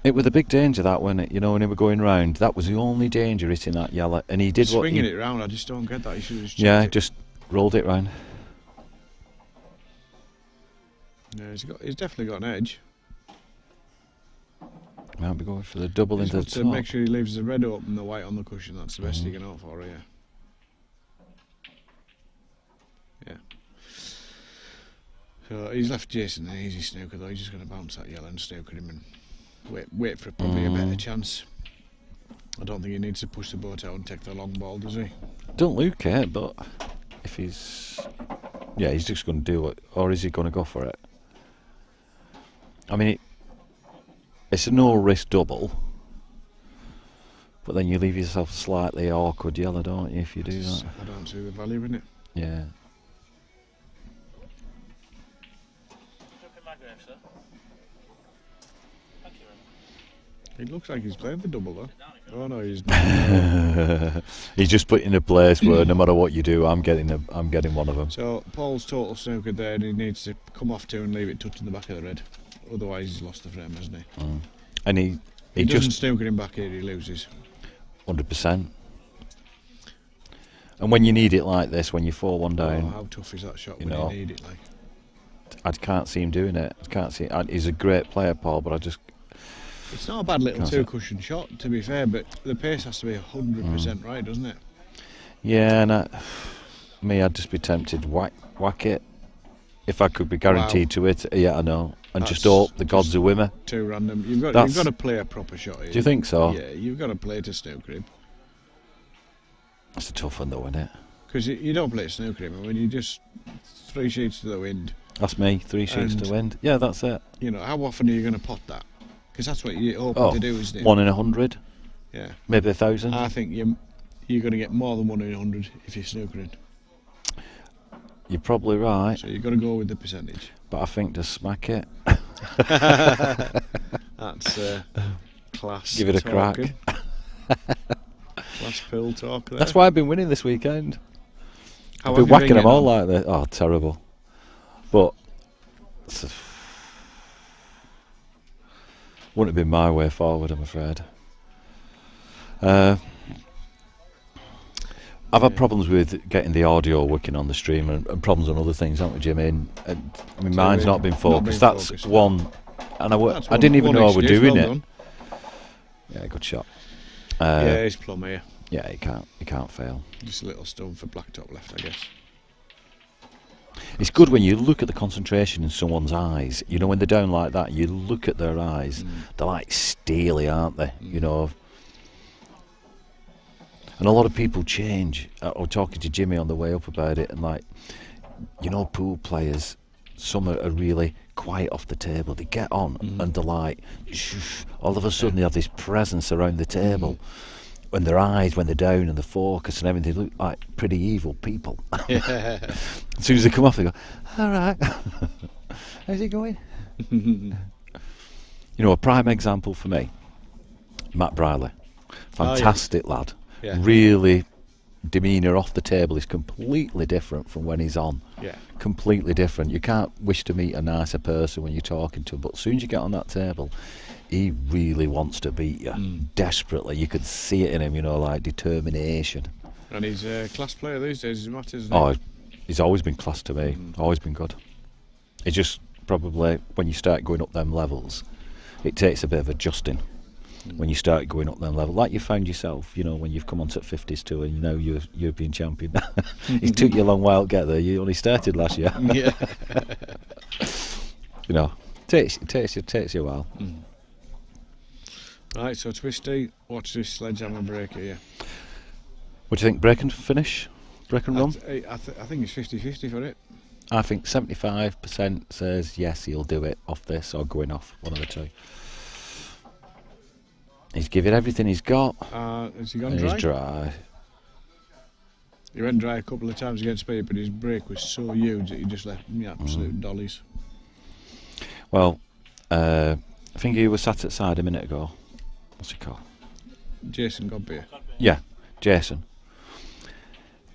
Speaker 1: It was a big danger that when when he were going round. That was the only danger hitting that yellow, and he did what
Speaker 2: Swinging
Speaker 1: he,
Speaker 2: it round, I just don't get that. He should have just
Speaker 1: yeah,
Speaker 2: checked it.
Speaker 1: just rolled it round.
Speaker 2: Yeah, he's definitely got an edge.
Speaker 1: Might be going for the double
Speaker 2: He's
Speaker 1: into the
Speaker 2: got to
Speaker 1: top.
Speaker 2: make sure he leaves the red open, the white on the cushion. That's the best he can hope for here. Yeah. So he's left Jason an easy snooker though. He's just going to bounce that yellow and snooker him and wait for probably a better chance. I don't think he needs to push the boat out and take the long ball, does he?
Speaker 1: Don't look it, but if he's he's just going to do it, or is he going to go for it? I mean, it's a no risk double, but then you leave yourself slightly awkward yellow, don't you, if you do that?
Speaker 2: I don't see the value in it.
Speaker 1: Yeah.
Speaker 2: He looks like he's playing the double though. Oh no, he's not.
Speaker 1: He's just put in a place where no matter what you do, I'm getting one of them.
Speaker 2: So Paul's total snooker there, and he needs to come off two and leave it touching the back of the red. Otherwise, he's lost the frame, hasn't he?
Speaker 1: And he
Speaker 2: He doesn't
Speaker 1: just
Speaker 2: snooker him back here, he loses.
Speaker 1: 100%. And when you need it like this, when you're 4-1
Speaker 2: Oh,
Speaker 1: down,
Speaker 2: how tough is that shot
Speaker 1: you
Speaker 2: when
Speaker 1: know.
Speaker 2: you need it? Like,
Speaker 1: I can't see him doing it. I can't see. He's a great player, Paul, but I just
Speaker 2: it's not a bad little
Speaker 1: Can't see.
Speaker 2: two-cushion shot, to be fair, but the pace has to be 100% right, doesn't it?
Speaker 1: yeah. And I'd just be tempted whack it if I could be guaranteed to it. Yeah, I know, and just
Speaker 2: That's
Speaker 1: hope the gods
Speaker 2: just
Speaker 1: are with me.
Speaker 2: Too random. You've got
Speaker 1: That's-
Speaker 2: to play a proper shot here.
Speaker 1: Do you think so?
Speaker 2: Yeah, you've got to play to snooker him.
Speaker 1: It's a tough one, though, isn't it?
Speaker 2: Because you don't play snooker him when you just 3 sheets to the wind.
Speaker 1: That's me. 3 sheets
Speaker 2: And-
Speaker 1: to wind. Yeah, that's it.
Speaker 2: You know, how often are you going to pot that? Because that's what you're hoping
Speaker 1: Oh,
Speaker 2: to do, isn't it?
Speaker 1: 1 in 100,
Speaker 2: Yeah.
Speaker 1: maybe 1,000.
Speaker 2: I think you're going to get more than 1 in 100 if you're snookering.
Speaker 1: You're probably right,
Speaker 2: So you've got to go with the percentage.
Speaker 1: but I think just smack it.
Speaker 2: That's class.
Speaker 1: Give it a crack.
Speaker 2: talking. Class pill talk there.
Speaker 1: That's why I've been winning this weekend.
Speaker 2: How
Speaker 1: I've
Speaker 2: have
Speaker 1: been
Speaker 2: you
Speaker 1: whacking them
Speaker 2: getting
Speaker 1: all
Speaker 2: on?
Speaker 1: like this. Oh, terrible. But wouldn't have been my way forward, I'm afraid. I've had problems with getting the audio working on the stream and problems on other things, haven't we, Jimmy? And I mean,
Speaker 2: So
Speaker 1: mine's
Speaker 2: we've
Speaker 1: not been
Speaker 2: not
Speaker 1: focused.
Speaker 2: been
Speaker 1: That's
Speaker 2: focused,
Speaker 1: one. And
Speaker 2: That's
Speaker 1: I didn't even
Speaker 2: one
Speaker 1: know I was
Speaker 2: excuse,
Speaker 1: doing
Speaker 2: well
Speaker 1: it.
Speaker 2: done.
Speaker 1: Yeah, good shot.
Speaker 2: Yeah, he's plumb here.
Speaker 1: Yeah, you can't fail.
Speaker 2: Just a little stone for blacktop left, I guess.
Speaker 1: It's good when you look at the concentration in someone's eyes. You know, when they're down like that, you look at their eyes. They're like steely, aren't they? You know. And a lot of people change. I was talking to Jimmy on the way up about it, and like, you know, pool players, some are really quiet off the table. They get on and they're like, shh, all of a sudden they have this presence around the table. When their eyes, when they're down and the focus and everything, they look like pretty evil people.
Speaker 2: Yeah.
Speaker 1: As soon as they come off, they go, all right, how's it going? You know, a prime example for me, Matt Briley. Fantastic lad.
Speaker 2: Yeah.
Speaker 1: Really, demeanour off the table is completely different from when he's on.
Speaker 2: Yeah.
Speaker 1: Completely different. You can't wish to meet a nicer person when you're talking to him, but as soon as you get on that table, he really wants to beat you desperately. You could see it in him, you know, like determination.
Speaker 2: And he's a class player these days, Matt, isn't he?
Speaker 1: Oh, he's always been class to me. Always been good. It's just probably when you start going up them levels, it takes a bit of adjusting. When you start going up them levels, like you found yourself, you know, when you've come onto 50s tour and you know you're European champion. It took you a long while to get there. You only started last year.
Speaker 2: Yeah.
Speaker 1: You know, takes you a while.
Speaker 2: Right, so Twisty, watch this sledgehammer breaker here.
Speaker 1: What do you think? Break and finish? Break and run?
Speaker 2: I think it's 50-50 for it.
Speaker 1: I think 75% says yes, he'll do it off this or going off, one of the two. He's given everything he's got.
Speaker 2: Has he gone
Speaker 1: And
Speaker 2: dry?
Speaker 1: he's dry.
Speaker 2: He went dry a couple of times against me, but his break was so huge that he just left me absolute dollies.
Speaker 1: Well, I think he was sat outside a minute ago. What's he called?
Speaker 2: Jason Godbeer.
Speaker 1: Yeah, Jason.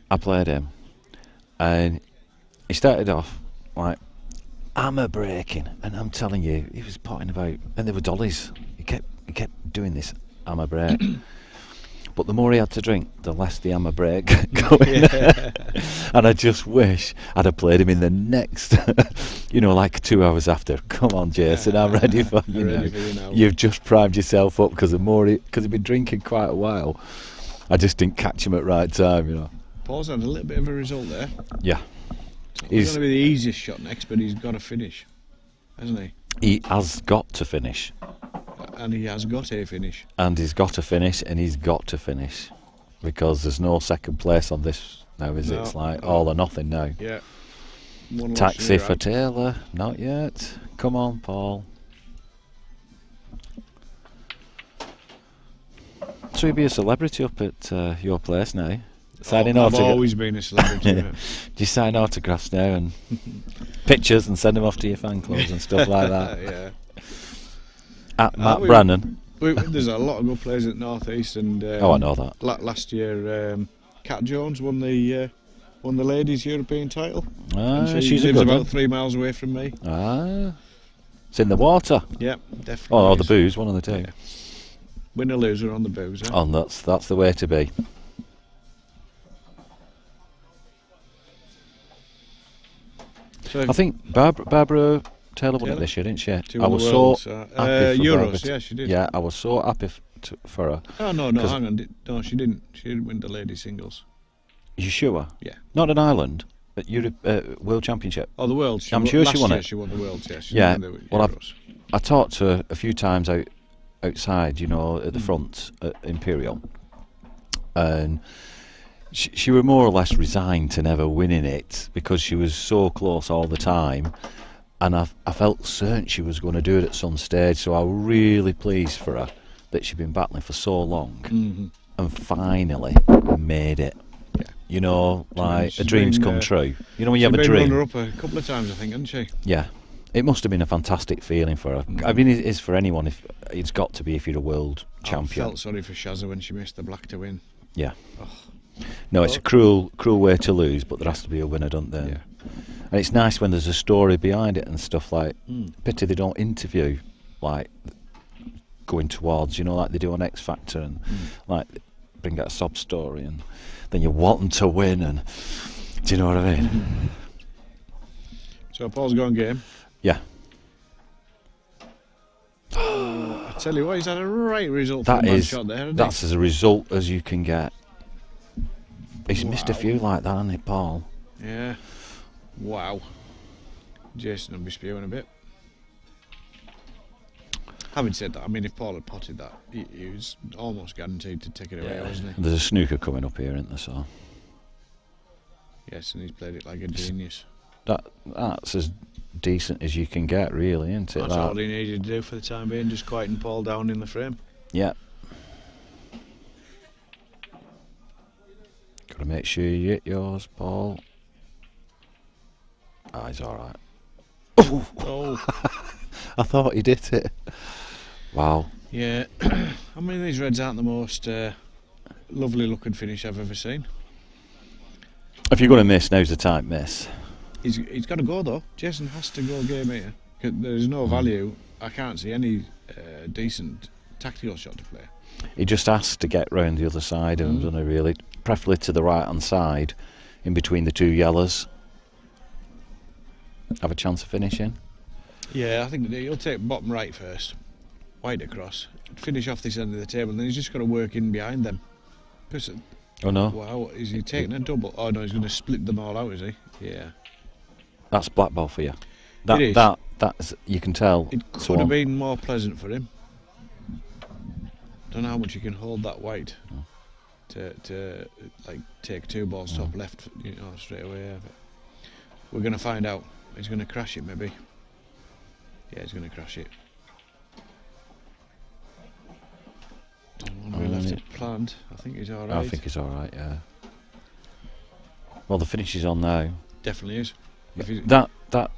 Speaker 1: I played him, and he started off like hammer breaking, and I'm telling you, he was potting about, and there were dollies. He kept doing this hammer break. But the more he had to drink, the less the hammer break going. And I just wish I'd have played him in the next, you know, like 2 hours after. Come on, Jason, I'm ready for you now. You've just primed yourself up because he'd been drinking quite a while. I just didn't catch him at right time, you know.
Speaker 2: Paul's had a little bit of a result there.
Speaker 1: Yeah.
Speaker 2: It's going to be the easiest shot next, but he's got to finish, hasn't he?
Speaker 1: He has got to finish.
Speaker 2: And he has got a finish.
Speaker 1: And he's got to finish, and he's got to finish. Because there's no second place on this now, is it? It's like all or nothing now.
Speaker 2: Yeah.
Speaker 1: Taxi for Taylor, not yet. Come on, Paul. So you'll be a celebrity up at your place now. Signing
Speaker 2: I've always been a celebrity.
Speaker 1: Do you sign autographs now and pictures and send them off to your fan clubs and stuff like that?
Speaker 2: Yeah.
Speaker 1: At Matt Brannan.
Speaker 2: There's a lot of good players at North East, and
Speaker 1: I know that.
Speaker 2: Last year, Kat Jones won the ladies' European title. And
Speaker 1: she's
Speaker 2: lives
Speaker 1: a good
Speaker 2: about
Speaker 1: one.
Speaker 2: 3 miles away from me.
Speaker 1: It's in the water.
Speaker 2: Yeah, definitely.
Speaker 1: Or the booze, one of the two.
Speaker 2: Yeah. Win or lose, we're on the booze. Huh?
Speaker 1: And that's the way to be.
Speaker 2: So
Speaker 1: I think Barbara Taylor won it this year, didn't she? I was so happy for
Speaker 2: Euros,
Speaker 1: Barbara.
Speaker 2: yeah, she did.
Speaker 1: Yeah, I was so happy for her.
Speaker 2: Oh no, hang on. No, she didn't. She didn't win the ladies singles.
Speaker 1: You sure?
Speaker 2: Yeah.
Speaker 1: Not in Ireland, at World Championship.
Speaker 2: Oh, the World.
Speaker 1: I'm sure she won
Speaker 2: year
Speaker 1: it.
Speaker 2: She won the World. Yeah. She
Speaker 1: Yeah.
Speaker 2: won the
Speaker 1: Well,
Speaker 2: Euros.
Speaker 1: I talked to her a few times outside, you know, at the front at Imperial, and she were more or less resigned to never winning it because she was so close all the time, and I felt certain she was going to do it at some stage. So I was really pleased for her that she'd been battling for so long and finally made it.
Speaker 2: Yeah.
Speaker 1: You know, like
Speaker 2: She's
Speaker 1: a dream's
Speaker 2: been,
Speaker 1: come true. You know when you have a
Speaker 2: She's been
Speaker 1: dream.
Speaker 2: runner-up a couple of times, I think, hasn't she?
Speaker 1: Yeah. It must have been a fantastic feeling for her. I mean, it is for anyone. If it's got to be if you're a world champion.
Speaker 2: I felt sorry for Shazza when she missed the black to win.
Speaker 1: Yeah.
Speaker 2: Oh.
Speaker 1: No, it's a cruel way to lose, but there has to be a winner, don't there?
Speaker 2: Yeah.
Speaker 1: And it's nice when there's a story behind it and stuff like. Pity they don't interview, like going towards, like they do on X Factor, and like bring out a sob story, and then you want them to win, and do you know what I mean?
Speaker 2: So Paul's gone game.
Speaker 1: Yeah.
Speaker 2: I tell you what, he's had a right result for one shot there, hasn't
Speaker 1: that's as a result as you can get. He's missed a few like that, hasn't he, Paul?
Speaker 2: Yeah. Wow. Jason will be spewing a bit. Having said that, I mean, if Paul had potted that, he was almost guaranteed to take it away, wasn't he?
Speaker 1: There's a snooker coming up here, isn't there? So.
Speaker 2: Yes, and he's played it like a genius.
Speaker 1: That's as decent as you can get, really, isn't it?
Speaker 2: That's all he needed to do for the time being, just quieten Paul down in the frame.
Speaker 1: Yeah. Got to make sure you hit yours, Paul. He's all right.
Speaker 2: Oh.
Speaker 1: I thought he did it. Wow.
Speaker 2: Yeah. I mean, these reds aren't the most lovely looking finish I've ever seen.
Speaker 1: If you're going to miss, now's the time, miss.
Speaker 2: He's got to go though. Jason has to go game here. There's no value. I can't see any decent tactical shot to play.
Speaker 1: He just has to get round the other side, and doesn't he, really? Preferably to the right hand side, in between the two yellows. Have a chance of finishing.
Speaker 2: Yeah, I think he'll take bottom right first, wide across, finish off this end of the table, and then he's just got to work in behind them.
Speaker 1: Oh no!
Speaker 2: Wow, is he taking a double? Oh no, he's going to split them all out, is he? Yeah.
Speaker 1: That's black ball for you.
Speaker 2: It is.
Speaker 1: That's you can tell.
Speaker 2: It could have been more pleasant for him. Don't know how much you can hold that white to like take two balls top left, straight away. Yeah, but we're going to find out. He's going to crash it, maybe. Yeah, he's going to crash it. We left it planned. I think he's all right.
Speaker 1: I think he's all right. Yeah. Well, the finish is on now.
Speaker 2: Definitely is.
Speaker 1: That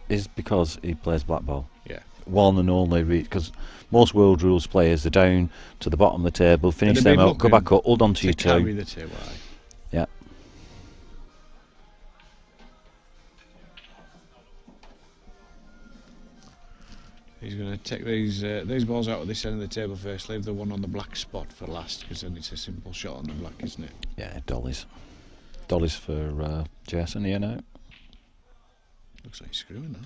Speaker 1: is because he plays black ball.
Speaker 2: Yeah.
Speaker 1: One and only because most World Rules players are down to the bottom of the table, finish them out, go back up, hold on to your two.
Speaker 2: Carry the two,
Speaker 1: yeah.
Speaker 2: He's going to take these balls out of this end of the table first, leave the one on the black spot for last, because then it's a simple shot on the black, isn't it?
Speaker 1: Yeah, dollies. Dollies for Jason here now.
Speaker 2: Looks like he's screwing that.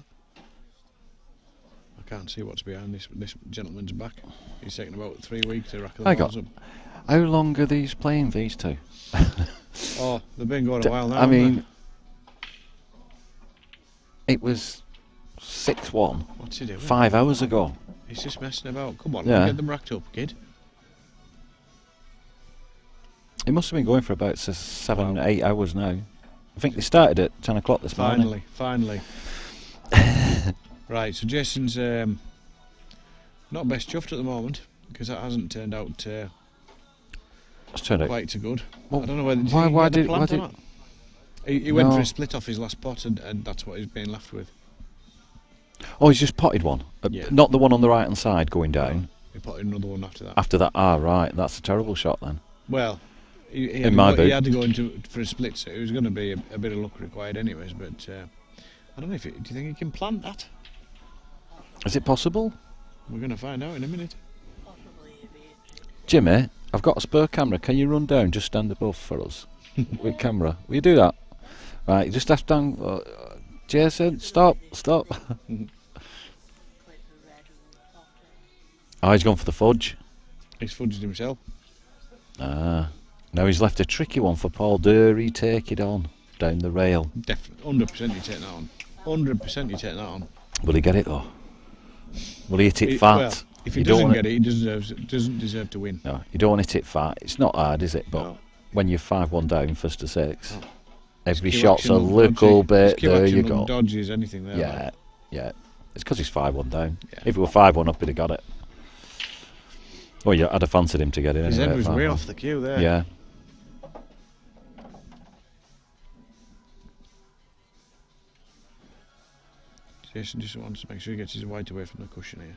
Speaker 2: I can't see what's behind this gentleman's back. He's taken about 3 weeks to rack the balls up.
Speaker 1: How long are these playing, these two?
Speaker 2: Oh, they've been going a while now.
Speaker 1: I mean, it was 6-1.
Speaker 2: What's he doing?
Speaker 1: 5 hours ago.
Speaker 2: He's just messing about. Come on,
Speaker 1: yeah.
Speaker 2: Get them racked up, kid.
Speaker 1: It must have been going for about 7, 8 hours now. I think they started at 10 o'clock this morning.
Speaker 2: Finally. Right, so Jason's not best chuffed at the moment, because that hasn't turned out quite so good. Well, I don't know whether why did or not. He went for a split off his last pot, and that's what he's been left with.
Speaker 1: Oh, he's just potted one.
Speaker 2: Yeah.
Speaker 1: Not the one on the right hand side going down.
Speaker 2: He potted another one after that.
Speaker 1: After that, right. That's a terrible shot then.
Speaker 2: Well, he had to go into for a split, so it was going to be a bit of luck required anyways, but I don't know do you think he can plant that?
Speaker 1: Is it possible?
Speaker 2: We're going to find out in a minute.
Speaker 1: Jimmy, I've got a spare camera. Can you run down, just stand above for us with camera? Will you do that? Right, just have down. Jason, stop. Oh, he's gone for the fudge.
Speaker 2: He's fudged himself.
Speaker 1: Now he's left a tricky one for Paul. Dare he take it on down the rail?
Speaker 2: Definitely, 100% you take that on. 100% you take that on.
Speaker 1: Will he get it though? Will he hit it fat?
Speaker 2: Well, if he doesn't get it, he doesn't deserve to win.
Speaker 1: No, you don't want to hit it fat. It's not hard, is it? But
Speaker 2: no.
Speaker 1: When you're 5-1 down, first to 6, every shot's a little bit. There you go.
Speaker 2: Dodges anything there.
Speaker 1: Yeah,
Speaker 2: like.
Speaker 1: yeah. It's because he's 5-1 down.
Speaker 2: Yeah.
Speaker 1: If he were 5-1 up, he'd have got it. Well, yeah, I'd have fancied him to get it.
Speaker 2: His
Speaker 1: anyway,
Speaker 2: head was way off the cue there.
Speaker 1: Yeah.
Speaker 2: Jason just wants to make sure he gets his white away from the cushion here.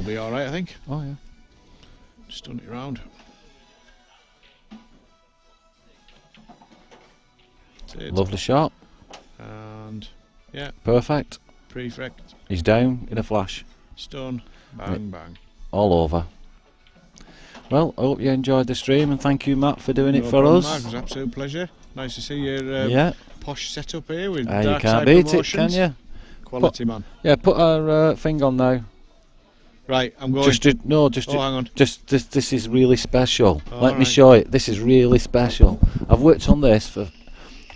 Speaker 2: be all right, I think.
Speaker 1: Oh yeah.
Speaker 2: Just turn it around.
Speaker 1: Lovely shot.
Speaker 2: And yeah,
Speaker 1: Perfect.
Speaker 2: prefect.
Speaker 1: He's down in a flash.
Speaker 2: Stone. Bang, bang.
Speaker 1: All over. Well, I hope you enjoyed the stream, and thank you, Matt, for doing it
Speaker 2: No
Speaker 1: for
Speaker 2: problem,
Speaker 1: us.
Speaker 2: Mark. It was an absolute pleasure. Nice to see your
Speaker 1: Yeah.
Speaker 2: posh setup here with
Speaker 1: You
Speaker 2: Dark
Speaker 1: can't
Speaker 2: Side
Speaker 1: beat it,
Speaker 2: Promotions.
Speaker 1: can you?
Speaker 2: Quality, man.
Speaker 1: Yeah, put our thing on now.
Speaker 2: Right, I'm going.
Speaker 1: Just hang on. This is really special. Let me show it. This is really special. I've worked on this for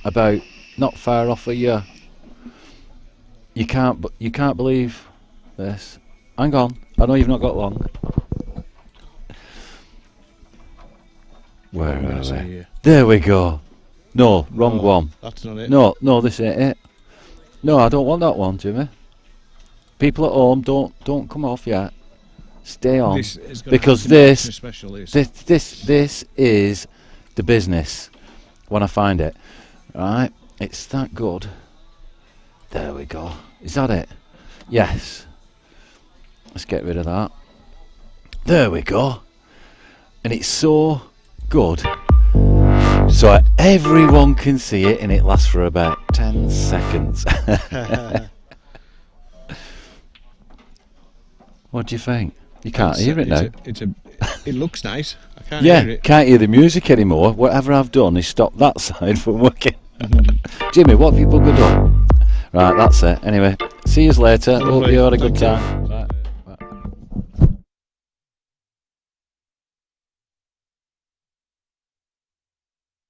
Speaker 1: about not far off a year. You can't believe this. Hang on. I know you've not got long. Where are we? There we go. No, wrong one.
Speaker 2: That's not it.
Speaker 1: No, this ain't it. No, I don't want that one, Jimmy. People at home, don't come off yet. Stay on, because this is the business. When I find it, right? It's that good. There we go. Is that it? Yes. Let's get rid of that. There we go. And it's so good, so everyone can see it, and it lasts for about 10 seconds. What do you think? You can't hear it now.
Speaker 2: It looks nice. I can't hear it.
Speaker 1: Can't hear the music anymore. Whatever I've done is stopped that side from working. Jimmy, what have you buggered up? Right, that's it. Anyway, see you later. Hope you had a good time.